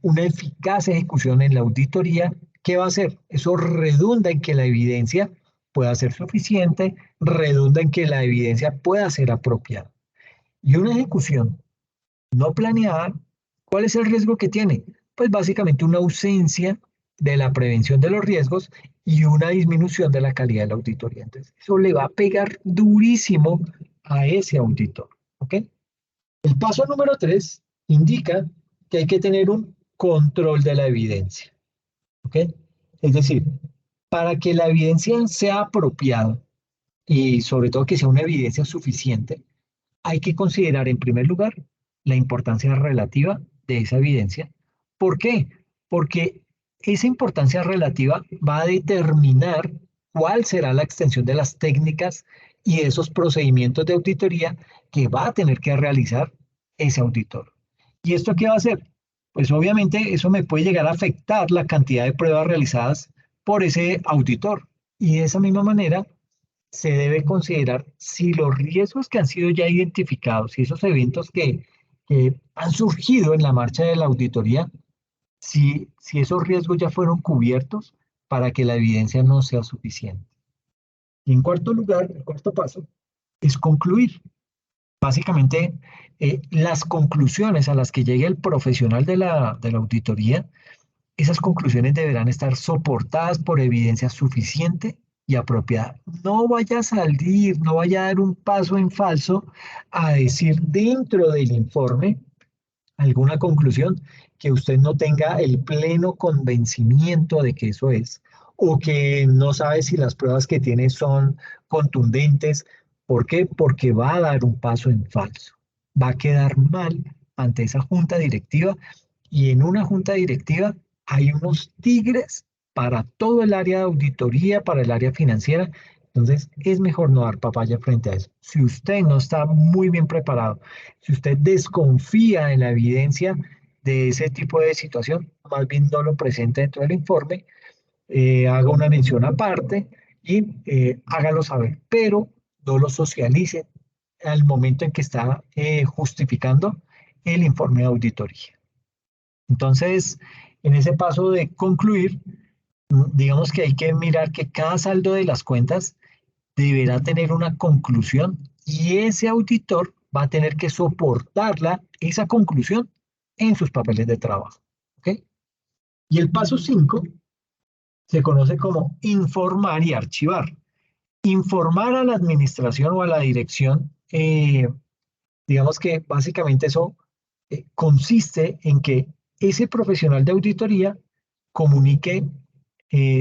una eficaz ejecución en la auditoría, ¿qué va a hacer? Eso redunda en que la evidencia pueda ser suficiente, redunda en que la evidencia pueda ser apropiada. Y una ejecución no planeada, ¿cuál es el riesgo que tiene? Pues básicamente una ausencia de la prevención de los riesgos y una disminución de la calidad de la auditoría. Entonces, eso le va a pegar durísimo a ese auditor. ¿Ok? El paso número 3 indica que hay que tener un control de la evidencia. ¿Ok? Es decir, para que la evidencia sea apropiada y sobre todo que sea una evidencia suficiente, hay que considerar en primer lugar la importancia relativa de esa evidencia. ¿Por qué? Porque esa importancia relativa va a determinar cuál será la extensión de las técnicas y esos procedimientos de auditoría que va a tener que realizar ese auditor. ¿Y esto qué va a hacer? Pues obviamente eso me puede llegar a afectar la cantidad de pruebas realizadas por ese auditor. Y de esa misma manera se debe considerar si los riesgos que han sido ya identificados y esos eventos que han surgido en la marcha de la auditoría, si esos riesgos ya fueron cubiertos para que la evidencia no sea suficiente. Y en cuarto lugar, el cuarto paso es concluir. Básicamente, las conclusiones a las que llegue el profesional de la auditoría, esas conclusiones deberán estar soportadas por evidencia suficiente y apropiada. No vaya a salir, no vaya a dar un paso en falso a decir dentro del informe alguna conclusión que usted no tenga el pleno convencimiento de que eso es, o que no sabe si las pruebas que tiene son contundentes. ¿Por qué? Porque va a dar un paso en falso. Va a quedar mal ante esa junta directiva y en una junta directiva hay unos tigres para todo el área de auditoría, para el área financiera. Entonces es mejor no dar papaya frente a eso. Si usted no está muy bien preparado, si usted desconfía en la evidencia de ese tipo de situación, más bien no lo presente dentro del informe, haga una mención aparte y hágalo saber, pero no lo socialice al momento en que está justificando el informe de auditoría. Entonces, en ese paso de concluir, digamos que hay que mirar que cada saldo de las cuentas deberá tener una conclusión y ese auditor va a tener que soportarla, esa conclusión, en sus papeles de trabajo. ¿Ok? Y el paso 5 se conoce como informar y archivar. Informar a la administración o a la dirección, digamos que básicamente eso consiste en que ese profesional de auditoría comunique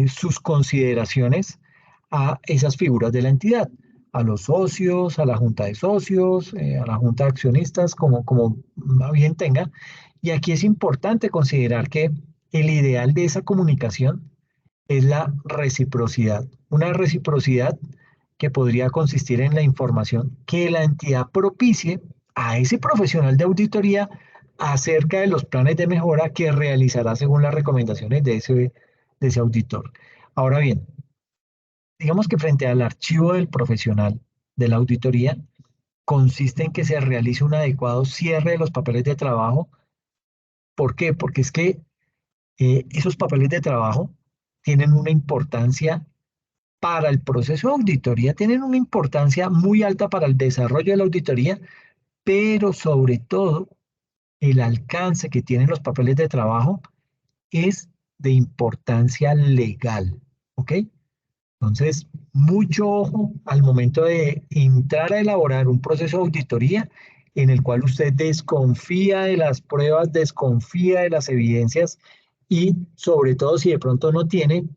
sus consideraciones a esas figuras de la entidad, a los socios, a la junta de socios, a la junta de accionistas, como más bien tenga. Y aquí es importante considerar que el ideal de esa comunicación es la reciprocidad. Una reciprocidad que podría consistir en la información que la entidad propicie a ese profesional de auditoría acerca de los planes de mejora que realizará según las recomendaciones de ese auditor. Ahora bien, digamos que frente al archivo del profesional de la auditoría, consiste en que se realice un adecuado cierre de los papeles de trabajo. ¿Por qué? Porque es que esos papeles de trabajo tienen una importancia para el proceso de auditoría, tienen una importancia muy alta para el desarrollo de la auditoría, pero sobre todo el alcance que tienen los papeles de trabajo es de importancia legal. ¿Ok? Entonces, mucho ojo al momento de entrar a elaborar un proceso de auditoría en el cual usted desconfía de las pruebas, desconfía de las evidencias y sobre todo si de pronto no tiene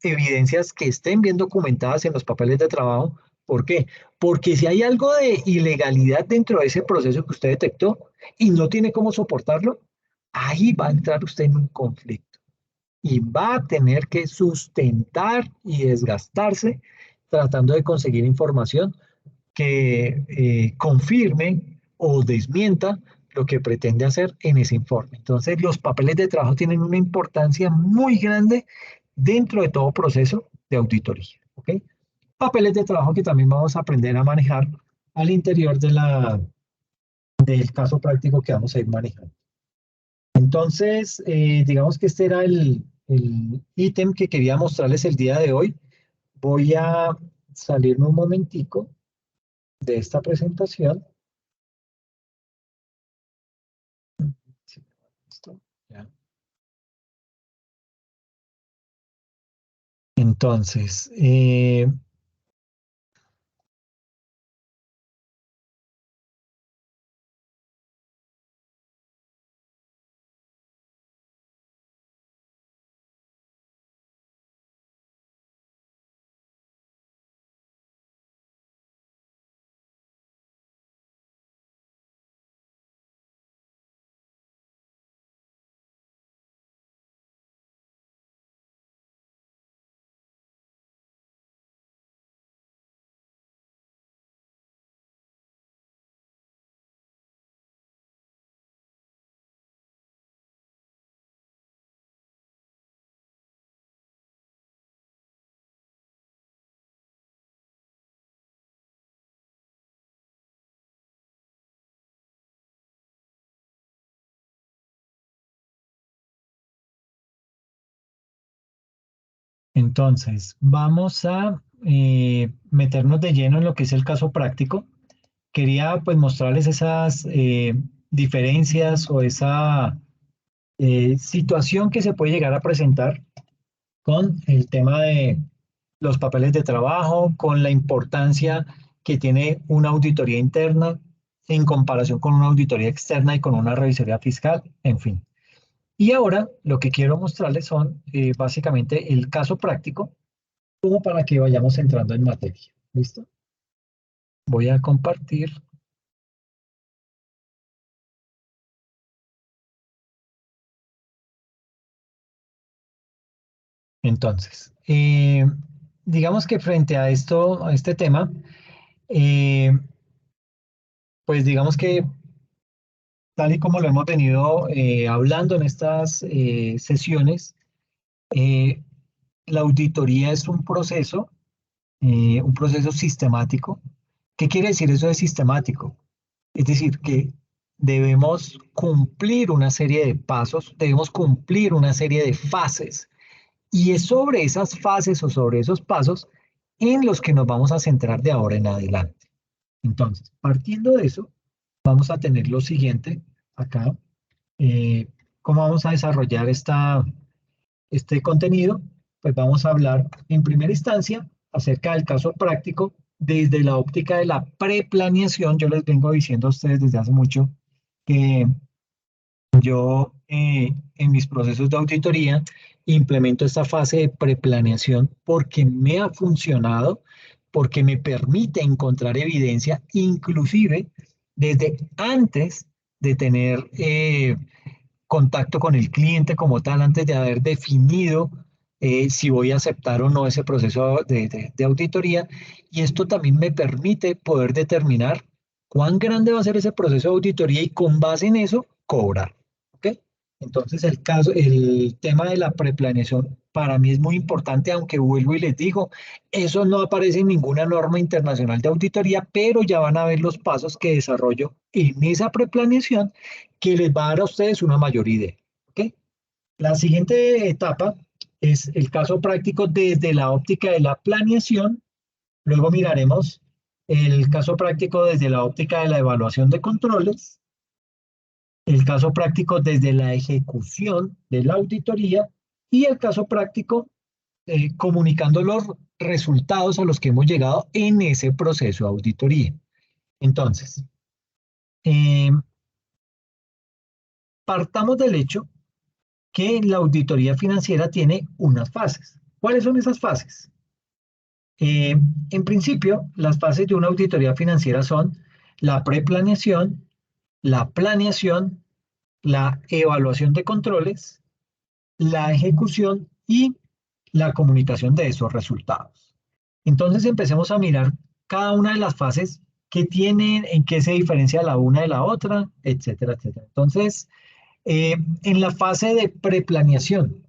evidencias que estén bien documentadas en los papeles de trabajo. ¿Por qué? Porque si hay algo de ilegalidad dentro de ese proceso que usted detectó y no tiene cómo soportarlo, ahí va a entrar usted en un conflicto y va a tener que sustentar y desgastarse tratando de conseguir información que confirme o desmienta lo que pretende hacer en ese informe. Entonces, los papeles de trabajo tienen una importancia muy grande dentro de todo proceso de auditoría. ¿Ok? Papeles de trabajo que también vamos a aprender a manejar al interior del caso práctico que vamos a ir manejando. Entonces, digamos que este era el ítem que quería mostrarles el día de hoy. Voy a salirme un momentico de esta presentación. Sí, listo, ya. Entonces, entonces, vamos a meternos de lleno en lo que es el caso práctico. Quería pues mostrarles esas diferencias o esa situación que se puede llegar a presentar con el tema de los papeles de trabajo, con la importancia que tiene una auditoría interna en comparación con una auditoría externa y con una revisoría fiscal, en fin. Y ahora lo que quiero mostrarles son básicamente el caso práctico, como para que vayamos entrando en materia. ¿Listo? Voy a compartir. Entonces, digamos que frente a esto, a este tema, eh, pues digamos que tal y como lo hemos venido hablando en estas sesiones, eh, la auditoría es un proceso sistemático. ¿Qué quiere decir eso de sistemático? Es decir, que debemos cumplir una serie de pasos, debemos cumplir una serie de fases. Y es sobre esas fases o sobre esos pasos en los que nos vamos a centrar de ahora en adelante. Entonces, partiendo de eso, vamos a tener lo siguiente acá. ¿Cómo vamos a desarrollar este contenido? Pues vamos a hablar en primera instancia acerca del caso práctico desde la óptica de la preplaneación. Yo les vengo diciendo a ustedes desde hace mucho que yo en mis procesos de auditoría implemento esta fase de preplaneación porque me ha funcionado, porque me permite encontrar evidencia, inclusive desde antes de tener contacto con el cliente como tal, antes de haber definido si voy a aceptar o no ese proceso de auditoría. Y esto también me permite poder determinar cuán grande va a ser ese proceso de auditoría y con base en eso cobrar. ¿Ok? Entonces el tema de la preplaneación para mí es muy importante, aunque vuelvo y les digo, eso no aparece en ninguna norma internacional de auditoría, pero ya van a ver los pasos que desarrollo en esa preplaneación que les va a dar a ustedes una mayor idea. ¿Ok? La siguiente etapa es el caso práctico desde la óptica de la planeación. Luego miraremos el caso práctico desde la óptica de la evaluación de controles, el caso práctico desde la ejecución de la auditoría y el caso práctico comunicando los resultados a los que hemos llegado en ese proceso de auditoría. Entonces, eh, partamos del hecho que la auditoría financiera tiene unas fases. ¿Cuáles son esas fases? En principio, las fases de una auditoría financiera son la preplaneación, la planeación, la evaluación de controles, la ejecución y la comunicación de esos resultados. Entonces empecemos a mirar cada una de las fases qué tienen, en qué se diferencia la una de la otra, etcétera, etcétera. Entonces, en la fase de preplaneación,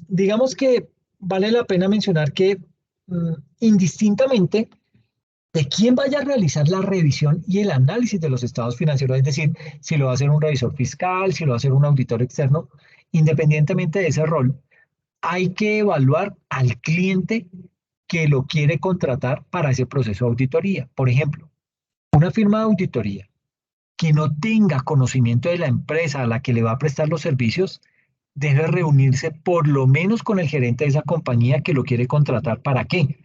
digamos que vale la pena mencionar que indistintamente de quién vaya a realizar la revisión y el análisis de los estados financieros, es decir, si lo va a hacer un revisor fiscal, si lo va a hacer un auditor externo, independientemente de ese rol, hay que evaluar al cliente que lo quiere contratar para ese proceso de auditoría. Por ejemplo, una firma de auditoría que no tenga conocimiento de la empresa a la que le va a prestar los servicios, debe reunirse por lo menos con el gerente de esa compañía que lo quiere contratar. ¿Para qué?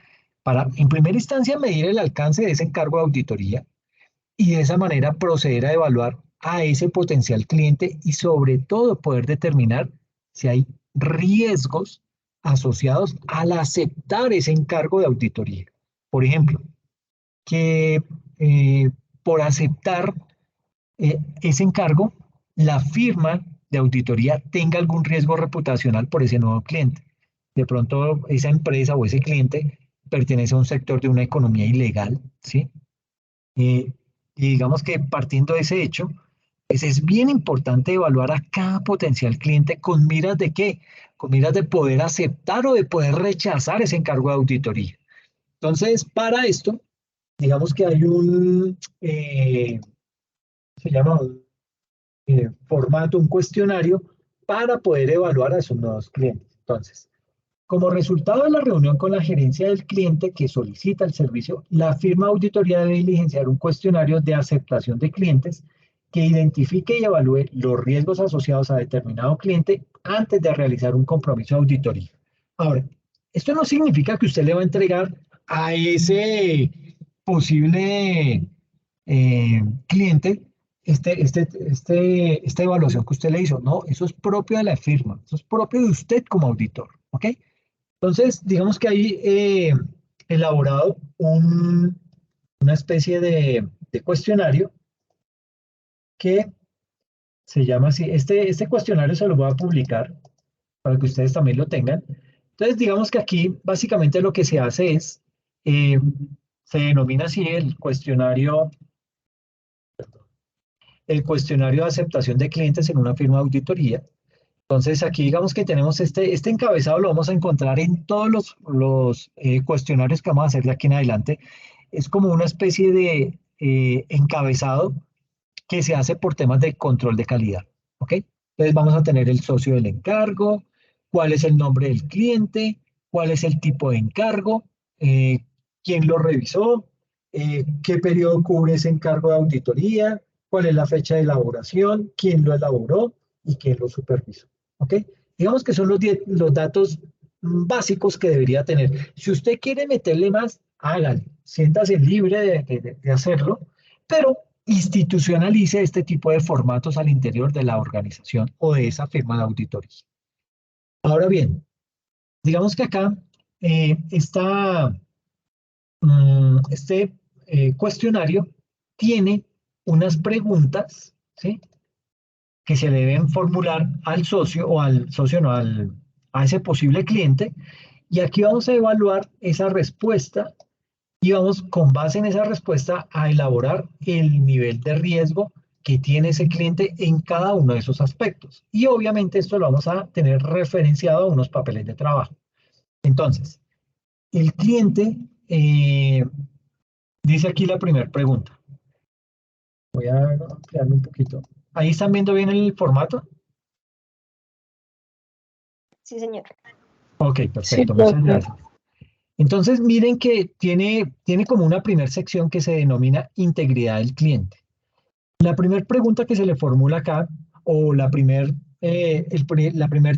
Para, en primera instancia, medir el alcance de ese encargo de auditoría y de esa manera proceder a evaluar a ese potencial cliente y sobre todo poder determinar si hay riesgos asociados al aceptar ese encargo de auditoría. Por ejemplo, que por aceptar ese encargo, la firma de auditoría tenga algún riesgo reputacional por ese nuevo cliente. De pronto, esa empresa o ese cliente pertenece a un sector de una economía ilegal, ¿sí? Eh, y digamos que partiendo de ese hecho, pues es bien importante evaluar a cada potencial cliente con miras de qué, con miras de poder aceptar o de poder rechazar ese encargo de auditoría. Entonces, para esto, digamos que hay se llama un formato, un cuestionario para poder evaluar a esos nuevos clientes. Entonces, como resultado de la reunión con la gerencia del cliente que solicita el servicio, la firma de auditoría debe diligenciar un cuestionario de aceptación de clientes que identifique y evalúe los riesgos asociados a determinado cliente antes de realizar un compromiso de auditoría. Ahora, esto no significa que usted le va a entregar a ese posible cliente esta evaluación que usted le hizo. No, eso es propio de la firma, eso es propio de usted como auditor, ¿ok? Entonces, digamos que hay elaborado una especie de cuestionario que se llama así. Este cuestionario se lo voy a publicar para que ustedes también lo tengan. Entonces, digamos que aquí básicamente lo que se hace es, eh, se denomina así el cuestionario de aceptación de clientes en una firma de auditoría. Entonces, aquí digamos que tenemos este encabezado, lo vamos a encontrar en todos los cuestionarios que vamos a hacer de aquí en adelante. Es como una especie de encabezado que se hace por temas de control de calidad. ¿Ok? Entonces, vamos a tener el socio del encargo, cuál es el nombre del cliente, cuál es el tipo de encargo, quién lo revisó, qué periodo cubre ese encargo de auditoría, cuál es la fecha de elaboración, quién lo elaboró y quién lo supervisó. ¿Ok? Digamos que son los datos básicos que debería tener. Si usted quiere meterle más, hágalo. Siéntase libre de hacerlo, pero institucionalice este tipo de formatos al interior de la organización o de esa firma de auditoría. Ahora bien, digamos que acá está este cuestionario tiene unas preguntas, ¿sí? Que se deben formular al socio o al socio, no, a ese posible cliente. Y aquí vamos a evaluar esa respuesta y vamos con base en esa respuesta a elaborar el nivel de riesgo que tiene ese cliente en cada uno de esos aspectos. Y obviamente esto lo vamos a tener referenciado a unos papeles de trabajo. Entonces, el cliente dice aquí la primera pregunta. Voy a ampliarlo un poquito. ¿Ahí están viendo bien el formato?
Sí, señor.
Ok, perfecto, muchas gracias. Entonces, miren que tiene como una primera sección que se denomina integridad del cliente. La primera pregunta que se le formula acá, o la primer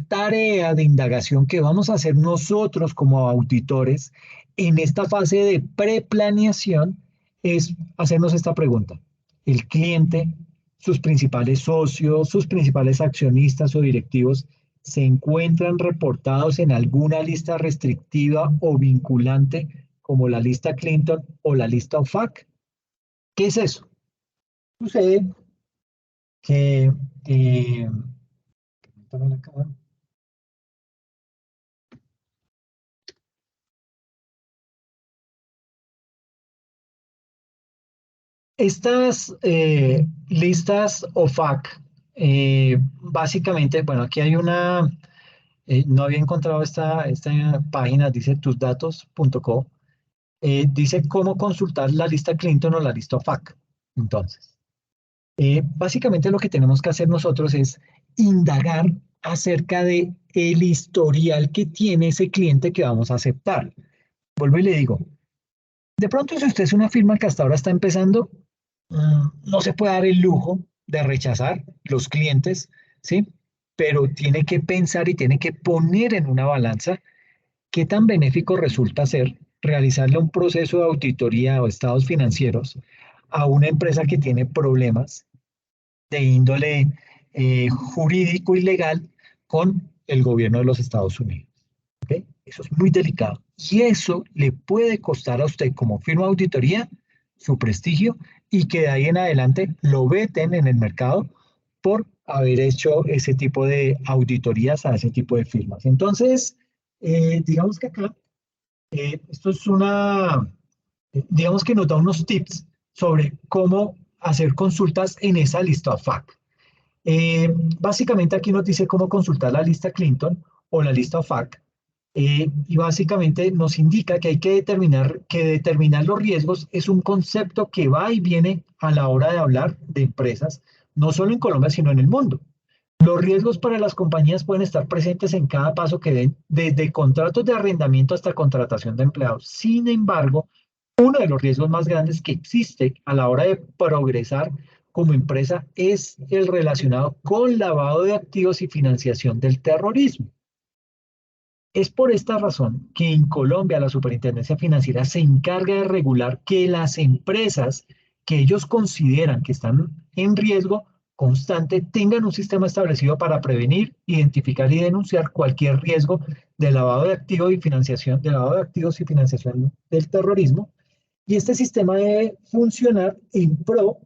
tarea de indagación que vamos a hacer nosotros como auditores en esta fase de preplaneación, es hacernos esta pregunta. El cliente, sus principales socios, sus principales accionistas o directivos, ¿se encuentran reportados en alguna lista restrictiva o vinculante como la lista Clinton o la lista OFAC? ¿Qué es eso? Sucede que Estas listas OFAC, básicamente, bueno, aquí hay una, no había encontrado esta página, dice tusdatos.co, dice cómo consultar la lista Clinton o la lista OFAC. Entonces, básicamente lo que tenemos que hacer nosotros es indagar acerca de el historial que tiene ese cliente que vamos a aceptar. Vuelvo y le digo, de pronto si usted es una firma que hasta ahora está empezando, no se puede dar el lujo de rechazar los clientes, ¿sí? Pero tiene que pensar y tiene que poner en una balanza qué tan benéfico resulta ser realizarle un proceso de auditoría o estados financieros a una empresa que tiene problemas de índole jurídico y legal con el gobierno de los Estados Unidos. ¿Ok? Eso es muy delicado. Y eso le puede costar a usted como firma de auditoría su prestigio y que de ahí en adelante lo veten en el mercado por haber hecho ese tipo de auditorías a ese tipo de firmas. Entonces, digamos que acá, esto es digamos que nos da unos tips sobre cómo hacer consultas en esa lista FAQ. Básicamente aquí nos dice cómo consultar la lista Clinton o la lista OFAC y básicamente nos indica que hay que determinar los riesgos es un concepto que va y viene a la hora de hablar de empresas, no solo en Colombia, sino en el mundo. Los riesgos para las compañías pueden estar presentes en cada paso que den, desde contratos de arrendamiento hasta contratación de empleados. Sin embargo, uno de los riesgos más grandes que existe a la hora de progresar como empresa es el relacionado con lavado de activos y financiación del terrorismo. Es por esta razón que en Colombia la Superintendencia Financiera se encarga de regular que las empresas que ellos consideran que están en riesgo constante tengan un sistema establecido para prevenir, identificar y denunciar cualquier riesgo de lavado de activos y financiación, de lavado de activos y financiación del terrorismo. Y este sistema debe funcionar en pro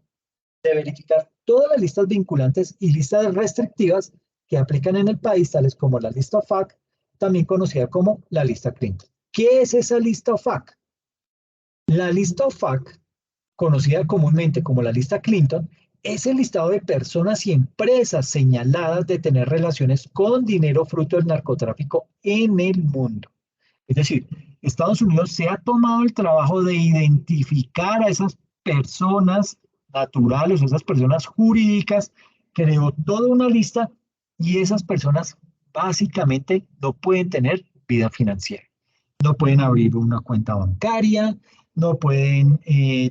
de verificar todas las listas vinculantes y listas restrictivas que aplican en el país, tales como la lista OFAC, también conocida como la lista Clinton. ¿Qué es esa lista OFAC? La lista OFAC, conocida comúnmente como la lista Clinton, es el listado de personas y empresas señaladas de tener relaciones con dinero fruto del narcotráfico en el mundo. Es decir, Estados Unidos se ha tomado el trabajo de identificar a esas personas naturales, esas personas jurídicas, creó toda una lista y esas personas básicamente no pueden tener vida financiera. No pueden abrir una cuenta bancaria, no pueden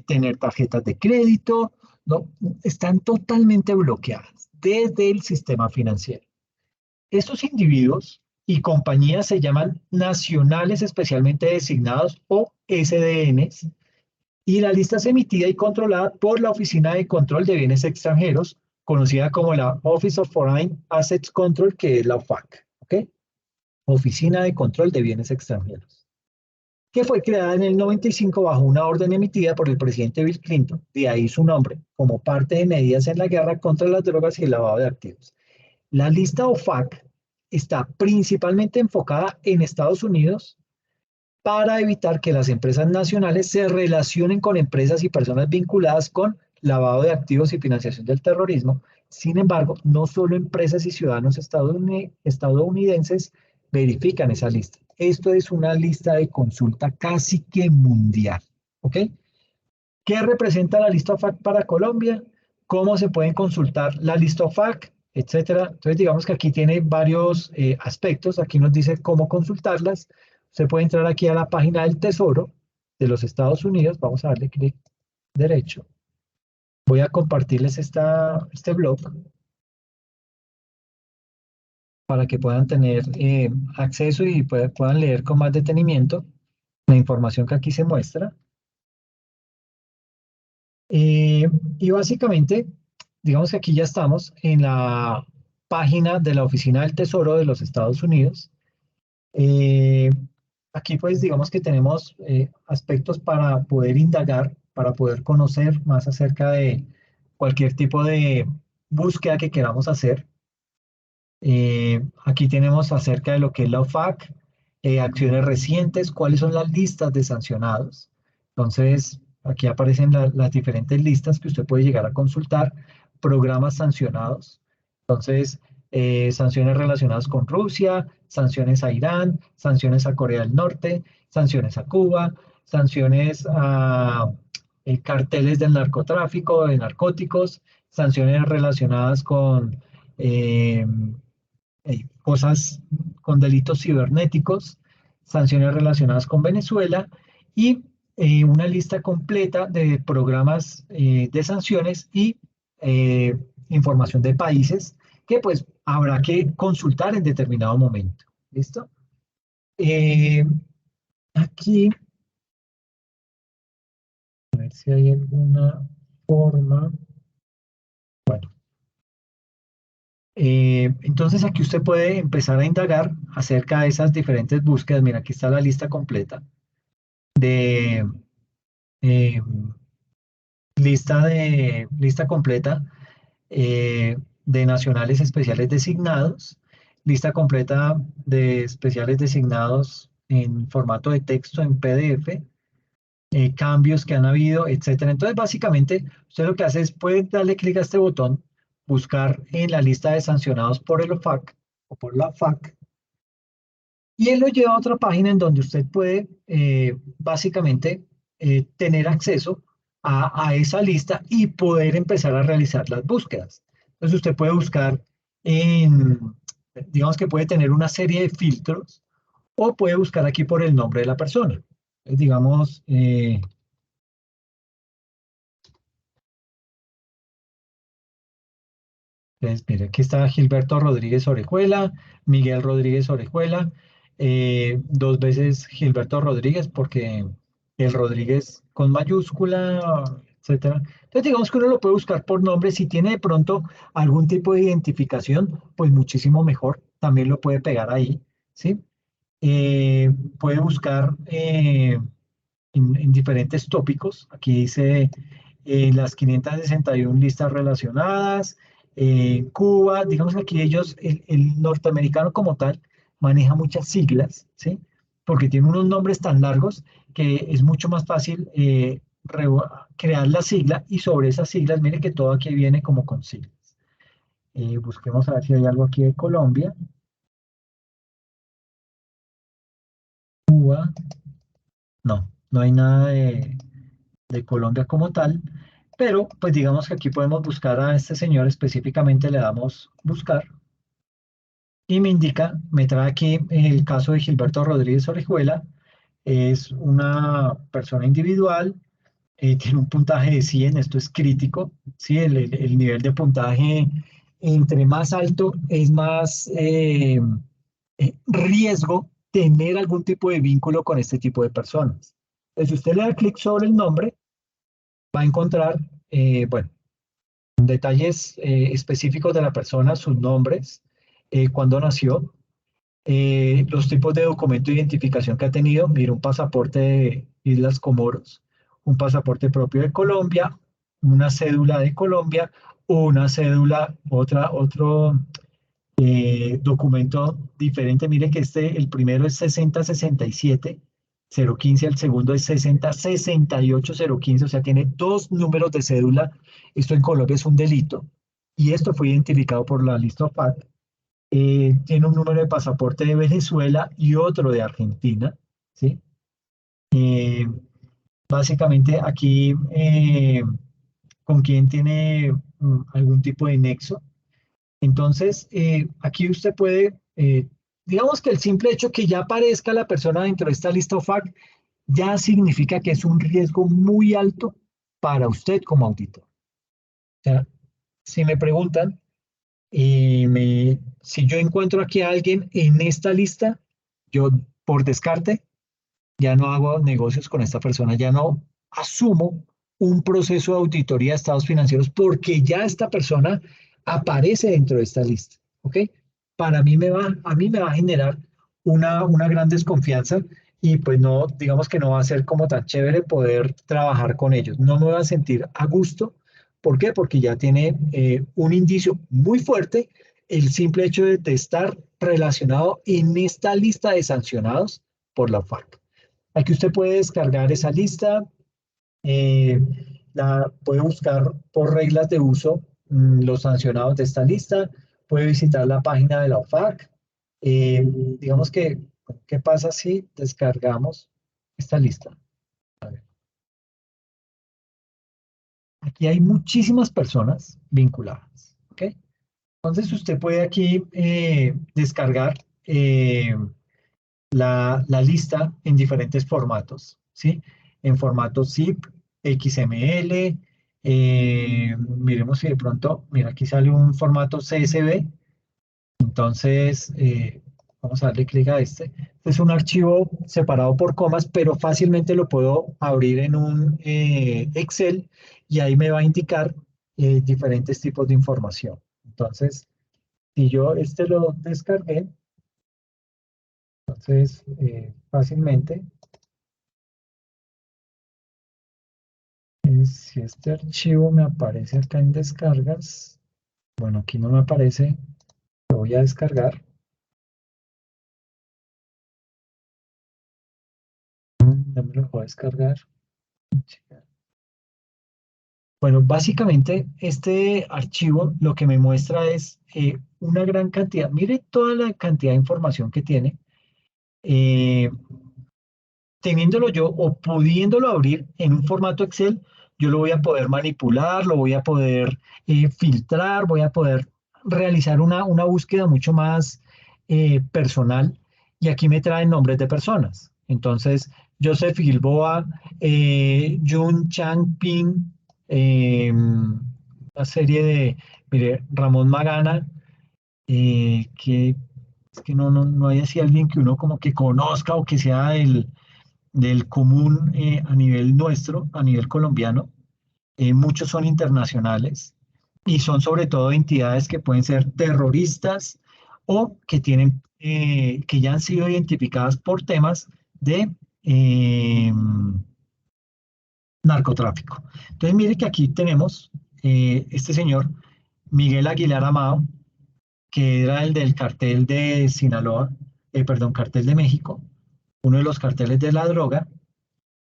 tener tarjetas de crédito, no, están totalmente bloqueadas desde el sistema financiero. Estos individuos y compañías se llaman nacionales especialmente designados o SDNs y la lista es emitida y controlada por la Oficina de Control de Bienes Extranjeros, conocida como la Office of Foreign Assets Control, que es la OFAC, ¿ok? Oficina de Control de Bienes Extranjeros, que fue creada en el 95 bajo una orden emitida por el presidente Bill Clinton, de ahí su nombre, como parte de medidas en la guerra contra las drogas y el lavado de activos. La lista OFAC está principalmente enfocada en Estados Unidos para evitar que las empresas nacionales se relacionen con empresas y personas vinculadas con lavado de activos y financiación del terrorismo. Sin embargo, no solo empresas y ciudadanos estadounidenses verifican esa lista. Esto es una lista de consulta casi que mundial. ¿Ok? ¿Qué representa la lista OFAC para Colombia? ¿Cómo se pueden consultar la lista OFAC? Etcétera. Entonces, digamos que aquí tiene varios aspectos. Aquí nos dice cómo consultarlas. Se puede entrar aquí a la página del Tesoro de los Estados Unidos. Vamos a darle clic derecho. Voy a compartirles este blog para que puedan tener acceso y puedan leer con más detenimiento la información que aquí se muestra. Y básicamente, digamos que aquí ya estamos en la página de la Oficina del Tesoro de los Estados Unidos. Eh, Aquí pues digamos que tenemos aspectos para poder indagar, para poder conocer más acerca de cualquier tipo de búsqueda que queramos hacer. Aquí tenemos acerca de lo que es la OFAC, acciones recientes, cuáles son las listas de sancionados. Entonces, aquí aparecen las diferentes listas que usted puede llegar a consultar, programas sancionados. Entonces, sanciones relacionadas con Rusia, sanciones a Irán, sanciones a Corea del Norte, sanciones a Cuba, sanciones a carteles del narcotráfico, de narcóticos, sanciones relacionadas con eh, cosas, con delitos cibernéticos, sanciones relacionadas con Venezuela y una lista completa de programas de sanciones y eh, información de países que pues habrá que consultar en determinado momento. ¿Listo? Eh, aquí, a ver si hay alguna forma. Bueno, entonces aquí usted puede empezar a indagar acerca de esas diferentes búsquedas. Mira, aquí está la lista completa de eh, lista completa de nacionales especiales designados, lista completa de especiales designados en formato de texto en PDF, cambios que han habido, etcétera. Entonces, básicamente, usted lo que hace es puede darle clic a este botón, buscar en la lista de sancionados por el OFAC o por la FAC, y él lo lleva a otra página en donde usted puede básicamente tener acceso a esa lista y poder empezar a realizar las búsquedas. Entonces usted puede buscar digamos que puede tener una serie de filtros o puede buscar aquí por el nombre de la persona. Entonces, digamos, entonces, mire, aquí está Gilberto Rodríguez Orejuela, Miguel Rodríguez Orejuela, dos veces Gilberto Rodríguez, porque el Rodríguez con mayúscula, etcétera. Entonces, digamos que uno lo puede buscar por nombre. Si tiene de pronto algún tipo de identificación, pues muchísimo mejor. También lo puede pegar ahí, ¿sí? Puede buscar en diferentes tópicos. Aquí dice las 561 listas relacionadas, Cuba, digamos que aquí ellos, el norteamericano como tal, maneja muchas siglas, ¿sí? Porque tiene unos nombres tan largos que es mucho más fácil crear la sigla y sobre esas siglas, mire que todo aquí viene como con siglas. Busquemos a ver si hay algo aquí de Colombia. Cuba, no, no hay nada de Colombia como tal, pero pues digamos que aquí podemos buscar a este señor específicamente, le damos buscar y me indica, me trae aquí el caso de Gilberto Rodríguez Orejuela, es una persona individual, tiene un puntaje de 100, esto es crítico, ¿sí? El nivel de puntaje entre más alto es más riesgo tener algún tipo de vínculo con este tipo de personas. Entonces, si usted le da clic sobre el nombre, va a encontrar, bueno, detalles específicos de la persona, sus nombres, cuándo nació, los tipos de documento de identificación que ha tenido. Mira, un pasaporte de Islas Comoros, un pasaporte propio de Colombia, una cédula de Colombia, una cédula, otro documento diferente. Mire que el primero es 6067-015, el segundo es 6068-015, o sea, tiene dos números de cédula. Esto en Colombia es un delito y esto fue identificado por la lista OFAC. Tiene un número de pasaporte de Venezuela y otro de Argentina, ¿sí? Eh, Básicamente aquí, con quién tiene algún tipo de nexo. Entonces, aquí usted puede, digamos que el simple hecho que ya aparezca la persona dentro de esta lista OFAC ya significa que es un riesgo muy alto para usted como auditor. O sea, si me preguntan, si yo encuentro aquí a alguien en esta lista, yo por descarte ya no hago negocios con esta persona, ya no asumo un proceso de auditoría de estados financieros porque ya esta persona aparece dentro de esta lista, ¿ok? Para mí a mí me va a generar una gran desconfianza y pues no, digamos que no va a ser como tan chévere poder trabajar con ellos. No me voy a sentir a gusto. ¿Por qué? Porque ya tiene un indicio muy fuerte el simple hecho de estar relacionado en esta lista de sancionados por la FARC. Aquí usted puede descargar esa lista, eh, puede buscar por reglas de uso los sancionados de esta lista, puede visitar la página de la OFAC. Digamos que, ¿qué pasa si descargamos esta lista? A ver, aquí hay muchísimas personas vinculadas, ¿ok? Entonces usted puede aquí descargar la lista en diferentes formatos, ¿sí? En formato zip, XML, miremos si de pronto, mira, aquí sale un formato CSV, entonces vamos a darle clic a este. Este es un archivo separado por comas, pero fácilmente lo puedo abrir en un Excel y ahí me va a indicar diferentes tipos de información. Entonces, si yo este lo descargué, entonces fácilmente, si este archivo me aparece acá en descargas, bueno, aquí no me aparece, lo voy a descargar. No me lo puedo descargar. Bueno, básicamente este archivo lo que me muestra es una gran cantidad, mire toda la cantidad de información que tiene. Eh, Teniéndolo yo o pudiéndolo abrir en un formato Excel, yo lo voy a poder manipular, lo voy a poder filtrar, voy a poder realizar una búsqueda mucho más personal. Y aquí me traen nombres de personas. Entonces, Joseph Gilboa, Jun Chang-ping, una serie de, mire, Ramón Magana, que es que no hay así alguien que uno como que conozca o que sea del común a nivel nuestro, a nivel colombiano. Muchos son internacionales y son sobre todo entidades que pueden ser terroristas o que tienen, que ya han sido identificadas por temas de narcotráfico. Entonces, mire que aquí tenemos este señor Miguel Aguilar Amado, que era el del cartel de Sinaloa, perdón, cartel de México, uno de los carteles de la droga,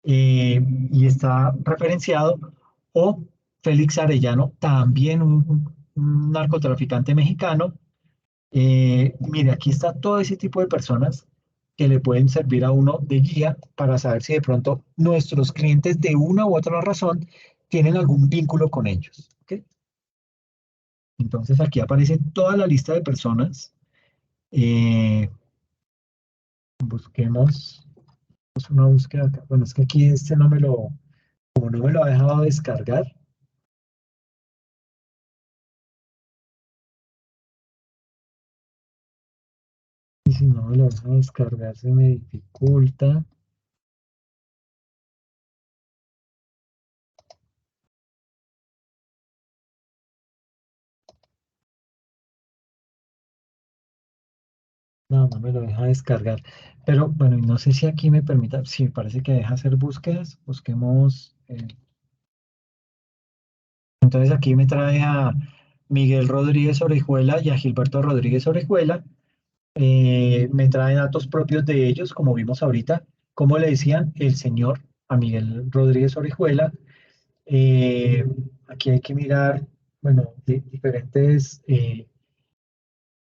y está referenciado, o Félix Arellano, también un narcotraficante mexicano. Mire, aquí está todo ese tipo de personas que le pueden servir a uno de guía para saber si de pronto nuestros clientes de una u otra razón tienen algún vínculo con ellos. ¿Ok? Entonces aquí aparece toda la lista de personas. Eh, busquemos una búsqueda acá. Bueno, es que aquí este no me lo, como no me lo ha dejado descargar. Y si no me lo deja descargar, se me dificulta. No me lo deja descargar. Pero bueno, y no sé si aquí me permita. Sí, parece que deja hacer búsquedas. Busquemos. Entonces aquí me trae a Miguel Rodríguez Orejuela y a Gilberto Rodríguez Orejuela. Me trae datos propios de ellos, como vimos ahorita. Como le decían, el señor a Miguel Rodríguez Orejuela. Eh, Aquí hay que mirar, bueno, diferentes.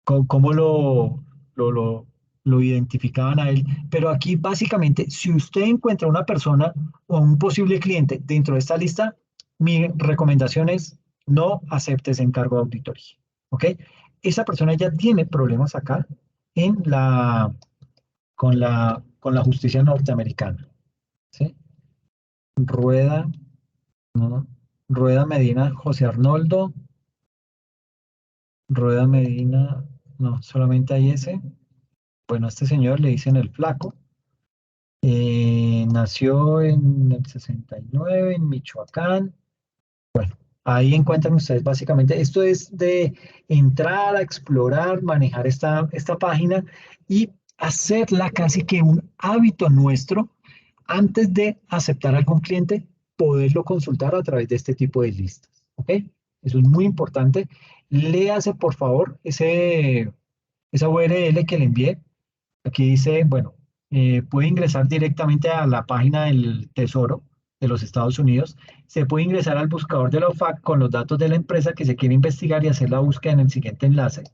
Cómo lo, lo, lo identificaban a él. Pero aquí básicamente, si usted encuentra una persona o un posible cliente dentro de esta lista, mi recomendación es no aceptes encargo de auditoría. ¿Ok? Esa persona ya tiene problemas acá en con la justicia norteamericana. ¿Sí? Rueda, no, Rueda Medina, José Arnoldo, Rueda Medina, no, solamente hay ese. Bueno, a este señor le dicen el Flaco. Nació en el 69 en Michoacán. Ahí encuentran ustedes básicamente, esto es de entrar a explorar, manejar esta página y hacerla casi que un hábito nuestro antes de aceptar a algún cliente, poderlo consultar a través de este tipo de listas. ¿Ok? Eso es muy importante. Léase, por favor, esa URL que le envié. Aquí dice, bueno, puede ingresar directamente a la página del Tesoro. de los Estados Unidos, se puede ingresar al buscador de la OFAC con los datos de la empresa que se quiere investigar y hacer la búsqueda en el siguiente enlace.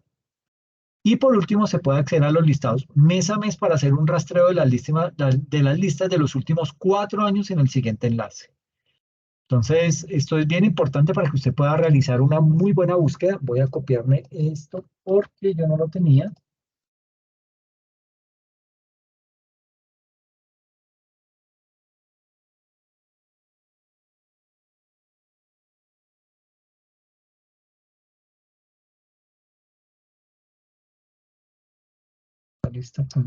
Y por último, se puede acceder a los listados mes a mes para hacer un rastreo de las listas de los últimos 4 años en el siguiente enlace. Entonces, esto es bien importante para que usted pueda realizar una muy buena búsqueda. Voy a copiarme esto porque yo no lo tenía. La lista acá.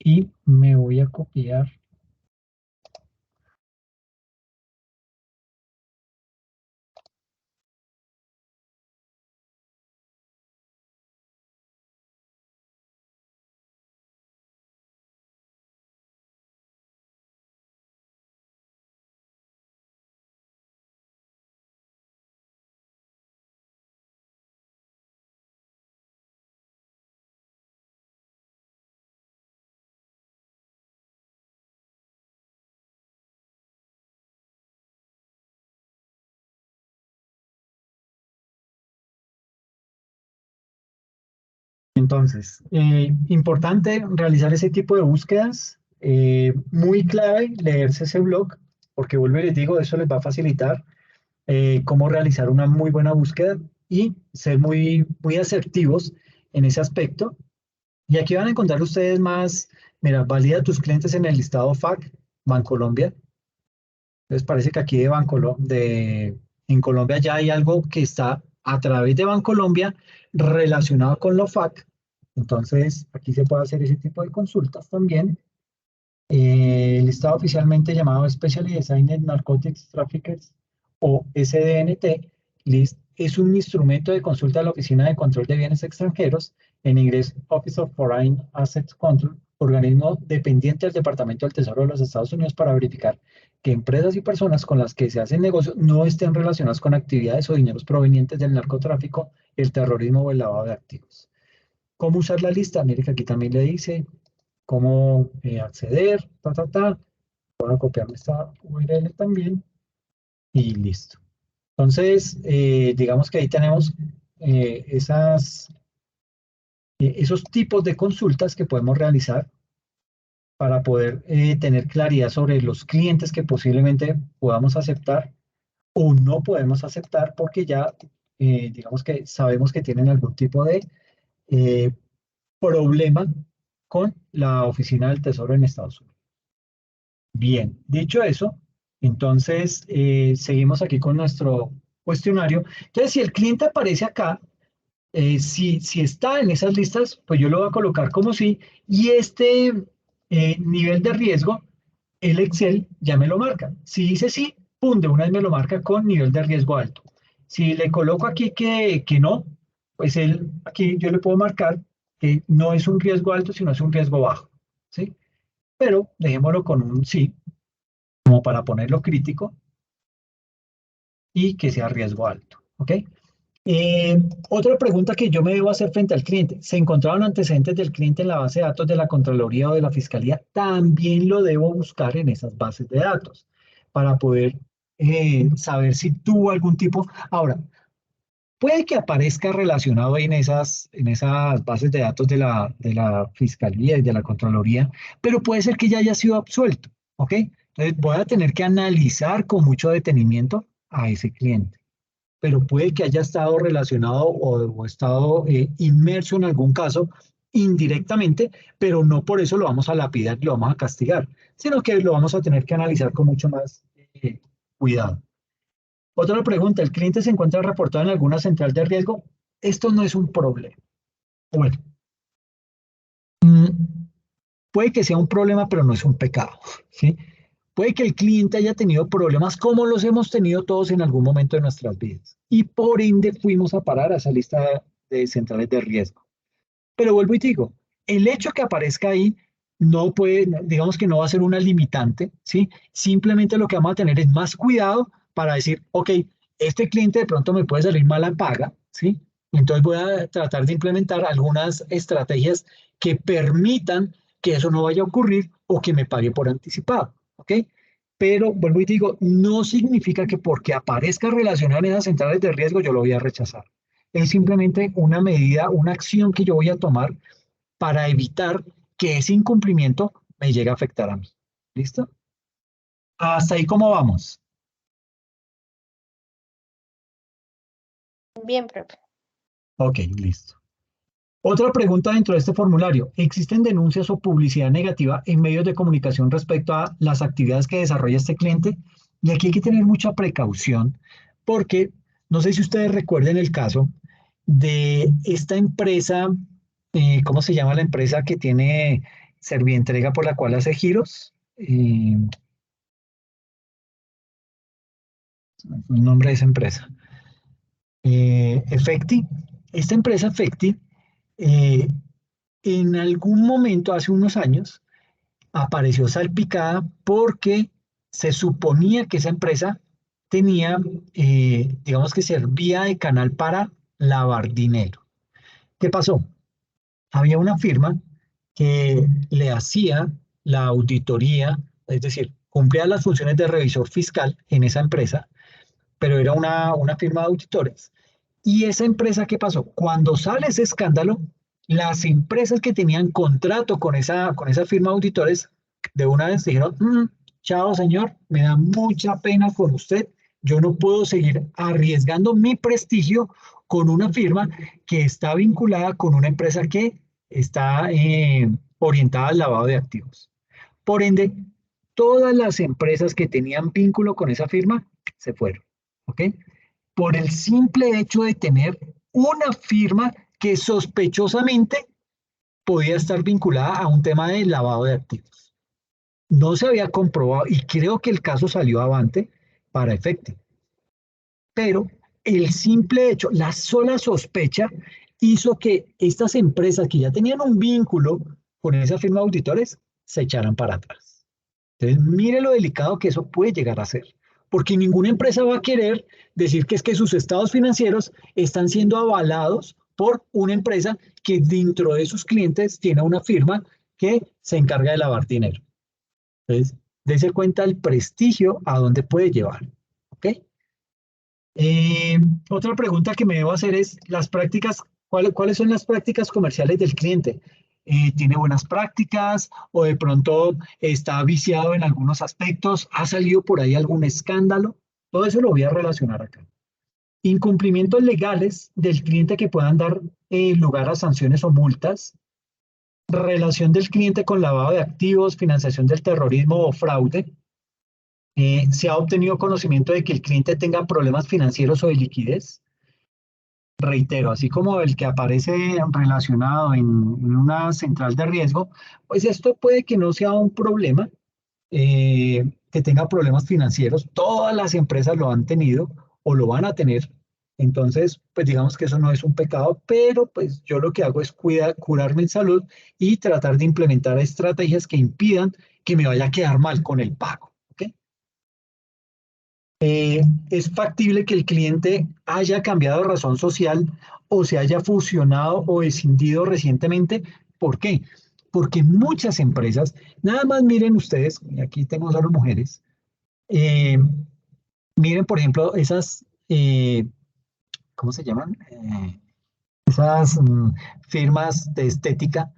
Y me voy a copiar. Entonces, importante realizar ese tipo de búsquedas. Muy clave leerse ese blog, porque vuelvo y les digo, eso les va a facilitar cómo realizar una muy buena búsqueda y ser muy, muy asertivos en ese aspecto. Y aquí van a encontrar ustedes más, mira, valida tus clientes en el listado FAC, Bancolombia. Entonces parece que aquí en Colombia ya hay algo que está a través de Bancolombia relacionado con la FAC. Entonces aquí se puede hacer ese tipo de consultas también. El listado oficialmente llamado Specially Designed Narcotics Traffickers o SDNT List es un instrumento de consulta de la Oficina de Control de Bienes Extranjeros, en inglés Office of Foreign Assets Control, organismo dependiente del Departamento del Tesoro de los Estados Unidos para verificar que empresas y personas con las que se hacen negocios no estén relacionadas con actividades o dineros provenientes del narcotráfico, el terrorismo o el lavado de activos. ¿Cómo usar la lista? Mire que aquí también le dice cómo acceder, Voy a copiarme esta URL también y listo. Entonces, digamos que ahí tenemos esos tipos de consultas que podemos realizar para poder tener claridad sobre los clientes que posiblemente podamos aceptar o no podemos aceptar porque ya, digamos que sabemos que tienen algún tipo de eh, problema con la Oficina del Tesoro en Estados Unidos. Bien, dicho eso, entonces seguimos aquí con nuestro cuestionario. Entonces, si el cliente aparece acá, si está en esas listas, pues yo lo voy a colocar como sí, y este nivel de riesgo, el Excel ya me lo marca. Si dice sí, pum, de una vez me lo marca con nivel de riesgo alto. Si le coloco aquí que no, pues aquí yo le puedo marcar que no es un riesgo alto, sino es un riesgo bajo, ¿sí? Pero dejémoslo con un sí, como para ponerlo crítico y que sea riesgo alto, ¿ok? Otra pregunta que yo me debo hacer frente al cliente. ¿Se encontraron antecedentes del cliente en la base de datos de la Contraloría o de la Fiscalía? También lo debo buscar en esas bases de datos para poder saber si tuvo algún tipo. Ahora, puede que aparezca relacionado ahí en esas bases de datos de la Fiscalía y de la Contraloría, pero puede ser que ya haya sido absuelto, ¿ok? Entonces voy a tener que analizar con mucho detenimiento a ese cliente, pero puede que haya estado relacionado o estado inmerso en algún caso indirectamente, pero no por eso lo vamos a lapidar y lo vamos a castigar, sino que lo vamos a tener que analizar con mucho más cuidado. Otra pregunta, ¿el cliente se encuentra reportado en alguna central de riesgo? Esto no es un problema. Bueno, puede que sea un problema, pero no es un pecado, ¿sí? Puede que el cliente haya tenido problemas como los hemos tenido todos en algún momento de nuestras vidas y por ende fuimos a parar a esa lista de centrales de riesgo. Pero vuelvo y digo, el hecho que aparezca ahí digamos que no va a ser una limitante, ¿sí? Simplemente lo que vamos a tener es más cuidado para decir, ok, este cliente de pronto me puede salir mala paga, ¿sí? Entonces voy a tratar de implementar algunas estrategias que permitan que eso no vaya a ocurrir o que me pague por anticipado, ¿ok? Pero vuelvo y digo, no significa que porque aparezca relacionado en esas centrales de riesgo yo lo voy a rechazar. Es simplemente una medida, una acción que yo voy a tomar para evitar que ese incumplimiento me llegue a afectar a mí. ¿Listo? Hasta ahí, ¿cómo vamos?
Bien, profe.
Ok, listo. Otra pregunta dentro de este formulario. ¿Existen denuncias o publicidad negativa en medios de comunicación respecto a las actividades que desarrolla este cliente? Y aquí hay que tener mucha precaución porque no sé si ustedes recuerden el caso de esta empresa, ¿cómo se llama la empresa que tiene Servientrega por la cual hace giros? El nombre de esa empresa. Efecti. Esta empresa Efecti, eh, en algún momento, hace unos años, apareció salpicada porque se suponía que esa empresa tenía, digamos que servía de canal para lavar dinero. ¿Qué pasó? Había una firma que le hacía la auditoría, es decir, cumplía las funciones de revisor fiscal en esa empresa, pero era una firma de auditores. Y esa empresa, ¿qué pasó? Cuando sale ese escándalo, las empresas que tenían contrato con esa firma de auditores, de una vez dijeron, chao señor, me da mucha pena con usted, yo no puedo seguir arriesgando mi prestigio con una firma que está vinculada con una empresa que está orientada al lavado de activos. Por ende, todas las empresas que tenían vínculo con esa firma se fueron, ¿ok? Por el simple hecho de tener una firma que sospechosamente podía estar vinculada a un tema de lavado de activos. No se había comprobado y creo que el caso salió avante para efecto. Pero el simple hecho, la sola sospecha hizo que estas empresas que ya tenían un vínculo con esa firma de auditores se echaran para atrás. Entonces, mire lo delicado que eso puede llegar a ser, porque ninguna empresa va a querer decir que es que sus estados financieros están siendo avalados por una empresa que dentro de sus clientes tiene una firma que se encarga de lavar dinero. Entonces, dése cuenta el prestigio a dónde puede llevar. ¿Ok? Otra pregunta que me debo hacer es las prácticas, ¿cuáles son las prácticas comerciales del cliente? ¿Tiene buenas prácticas o de pronto está viciado en algunos aspectos? ¿Ha salido por ahí algún escándalo? Todo eso lo voy a relacionar acá. Incumplimientos legales del cliente que puedan dar lugar a sanciones o multas. Relación del cliente con lavado de activos, financiación del terrorismo o fraude. Se ha obtenido conocimiento de que el cliente tenga problemas financieros o de liquidez. Reitero, así como el que aparece relacionado en una central de riesgo, pues esto puede que no sea un problema, que tenga problemas financieros. Todas las empresas lo han tenido o lo van a tener. Entonces, pues digamos que eso no es un pecado, pero pues yo lo que hago es curarme en salud y tratar de implementar estrategias que impidan que me vaya a quedar mal con el pago. ¿Ok? Es factible que el cliente haya cambiado de razón social o se haya fusionado o escindido recientemente. ¿Por qué? Porque muchas empresas, nada más miren ustedes, y aquí tengo solo mujeres, eh, miren por ejemplo esas, ¿cómo se llaman? Esas firmas de estética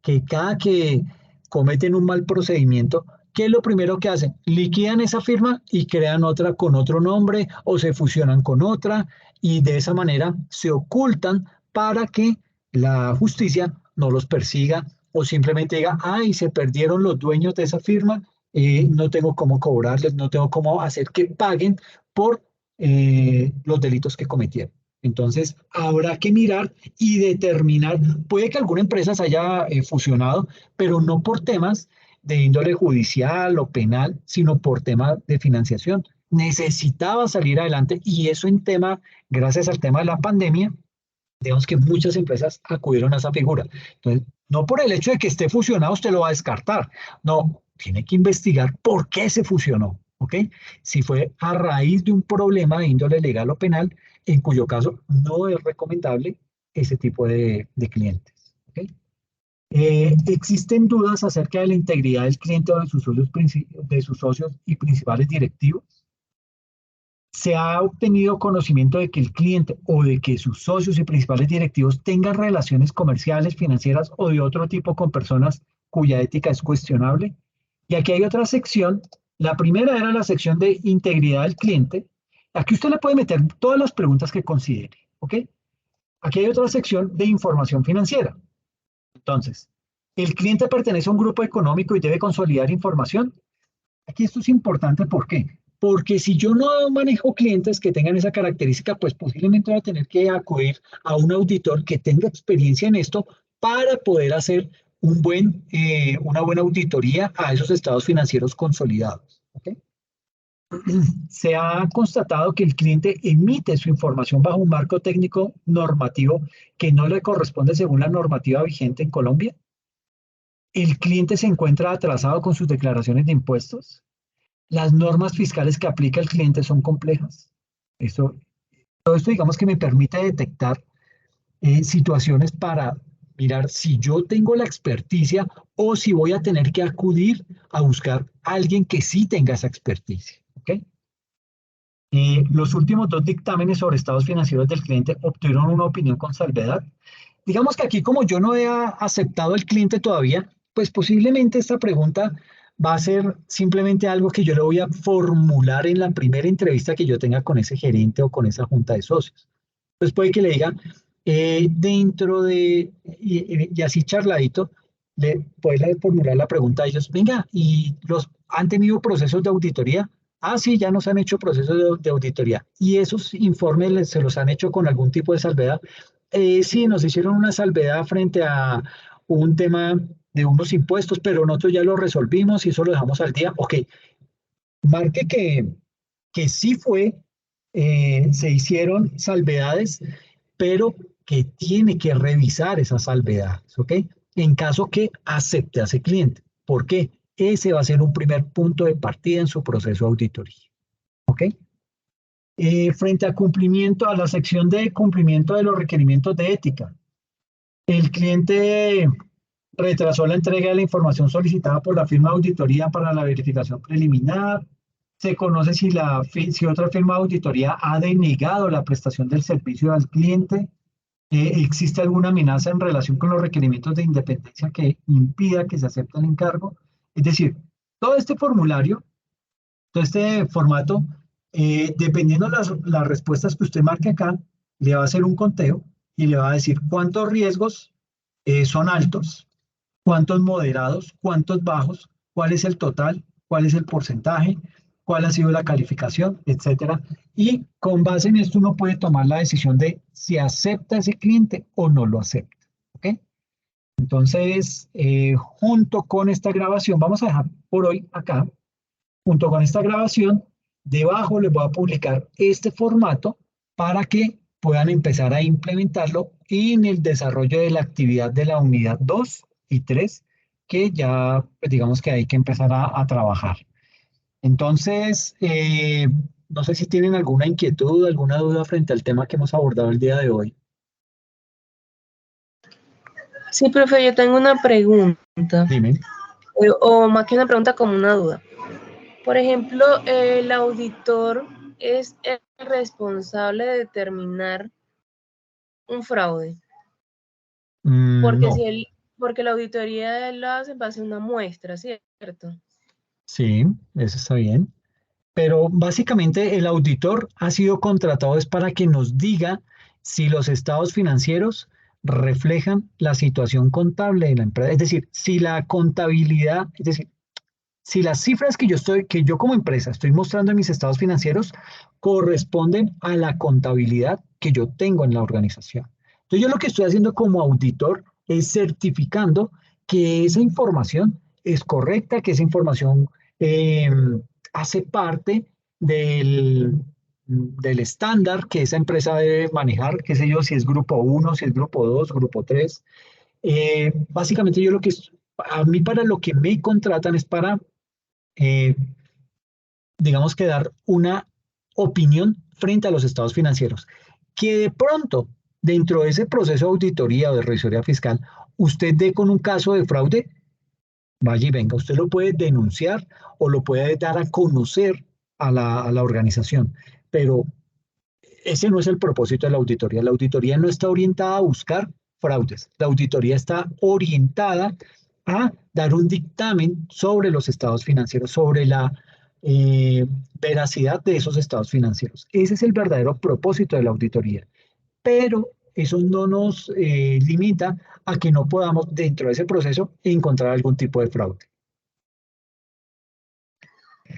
que cada que cometen un mal procedimiento, ¿qué es lo primero que hacen? Liquidan esa firma y crean otra con otro nombre o se fusionan con otra y de esa manera se ocultan para que la justicia no los persiga o simplemente diga, ay, se perdieron los dueños de esa firma, no tengo cómo cobrarles, no tengo cómo hacer que paguen por los delitos que cometieron. Entonces, habrá que mirar y determinar, puede que alguna empresa se haya fusionado, pero no por temas de índole judicial o penal, sino por temas de financiación. Necesitaba salir adelante y eso en tema, gracias al tema de la pandemia, digamos que muchas empresas acudieron a esa figura. Entonces, no por el hecho de que esté fusionado usted lo va a descartar, no, tiene que investigar por qué se fusionó. ¿ok? Si fue a raíz de un problema de índole legal o penal, en cuyo caso no es recomendable ese tipo de clientes, ¿ok? ¿Existen dudas acerca de la integridad del cliente o de sus socios y principales directivos? ¿Se ha obtenido conocimiento de que el cliente o de que sus socios y principales directivos tengan relaciones comerciales, financieras o de otro tipo con personas cuya ética es cuestionable? Y aquí hay otra sección. La primera era la sección de integridad del cliente. Aquí usted le puede meter todas las preguntas que considere, ¿ok? Aquí hay otra sección de información financiera. Entonces, ¿el cliente pertenece a un grupo económico y debe consolidar información? Aquí esto es importante, ¿por qué? Porque si yo no manejo clientes que tengan esa característica, pues posiblemente voy a tener que acudir a un auditor que tenga experiencia en esto para poder hacer una buena auditoría a esos estados financieros consolidados. ¿Ok? Se ha constatado que el cliente emite su información bajo un marco técnico normativo que no le corresponde según la normativa vigente en Colombia. El cliente se encuentra atrasado con sus declaraciones de impuestos. Las normas fiscales que aplica el cliente son complejas. Todo esto, digamos que me permite detectar situaciones para mirar si yo tengo la experticia o si voy a tener que acudir a buscar a alguien que sí tenga esa experticia. ¿Ok? Los últimos dos dictámenes sobre estados financieros del cliente obtuvieron una opinión con salvedad. Digamos que aquí, como yo no he aceptado al cliente todavía, pues posiblemente esta pregunta va a ser simplemente algo que yo le voy a formular en la primera entrevista que yo tenga con ese gerente o con esa junta de socios. Entonces puede que le diga, y así charladito, puede formular la pregunta a ellos, venga, ¿y han tenido procesos de auditoría? Ah, sí, ya nos han hecho procesos de auditoría. ¿Y esos informes se los han hecho con algún tipo de salvedad? Sí, nos hicieron una salvedad frente a un tema de unos impuestos, pero nosotros ya lo resolvimos y eso lo dejamos al día. Ok, marque que sí se hicieron salvedades, pero que tiene que revisar esas salvedades, ¿ok? En caso que acepte a ese cliente. ¿Por qué? Ese va a ser un primer punto de partida en su proceso de auditoría, ¿ok? Frente a la sección de cumplimiento de los requerimientos de ética, el cliente retrasó la entrega de la información solicitada por la firma de auditoría para la verificación preliminar. Se conoce si otra firma de auditoría ha denegado la prestación del servicio al cliente. ¿Existe alguna amenaza en relación con los requerimientos de independencia que impida que se acepte el encargo? Es decir, todo este formulario, todo este formato, dependiendo las respuestas que usted marque acá, le va a hacer un conteo y le va a decir cuántos riesgos son altos, cuántos moderados, cuántos bajos, cuál es el total, cuál es el porcentaje, cuál ha sido la calificación, etcétera. Y con base en esto uno puede tomar la decisión de si acepta ese cliente o no lo acepta. ¿Ok? Entonces, junto con esta grabación, vamos a dejar por hoy acá, junto con esta grabación, debajo les voy a publicar este formato para que puedan empezar a implementarlo en el desarrollo de la actividad de la unidad 2 y 3, que ya, pues digamos que hay que empezar a trabajar. Entonces, no sé si tienen alguna inquietud, alguna duda frente al tema que hemos abordado el día de hoy.
Sí, profe, yo tengo una pregunta.
Dime.
O más que una pregunta, como una duda. Por ejemplo, el auditor es el responsable de determinar un fraude. Porque
No.
porque la auditoría la hace en base a una muestra, ¿cierto?
Sí, eso está bien. Pero básicamente el auditor ha sido contratado es para que nos diga si los estados financieros reflejan la situación contable de la empresa. Es decir, si la contabilidad, es decir, si las cifras que yo como empresa estoy mostrando en mis estados financieros corresponden a la contabilidad que yo tengo en la organización. Entonces yo lo que estoy haciendo como auditor es certificando que esa información es correcta, que esa información eh, hace parte del estándar que esa empresa debe manejar, qué sé yo, si es grupo 1, si es grupo 2, grupo 3. Básicamente a mí para lo que me contratan es para eh, digamos que dar una opinión frente a los estados financieros. Que de pronto, dentro de ese proceso de auditoría o de revisoría fiscal, usted dé con un caso de fraude, vaya y venga, usted lo puede denunciar o lo puede dar a conocer a la organización, pero ese no es el propósito de la auditoría. La auditoría no está orientada a buscar fraudes. La auditoría está orientada a dar un dictamen sobre los estados financieros, sobre la veracidad de esos estados financieros. Ese es el verdadero propósito de la auditoría. Pero eso no nos limita a que no podamos, dentro de ese proceso, encontrar algún tipo de fraude.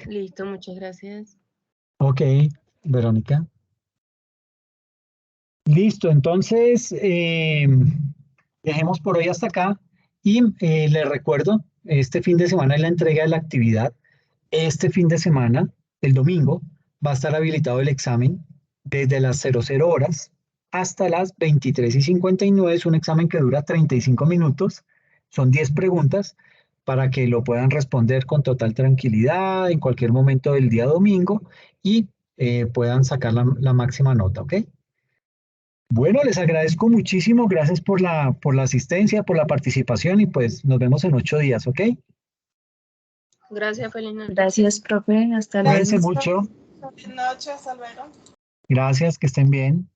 Listo, muchas gracias.
Ok, Verónica. Listo, entonces dejemos por hoy hasta acá y les recuerdo, este fin de semana es la entrega de la actividad. Este fin de semana, el domingo, va a estar habilitado el examen desde las 00 horas hasta las 23:59. Es un examen que dura 35 minutos, son 10 preguntas para que lo puedan responder con total tranquilidad en cualquier momento del día domingo y puedan sacar la máxima nota, ¿ok? Bueno, les agradezco muchísimo, gracias por la asistencia, por la participación y pues nos vemos en 8 días, ¿ok?
Gracias, feliz noche.
Gracias, profe. Hasta luego.
Cuídense mucho.
Buenas noches, hasta luego.
Gracias, que estén bien.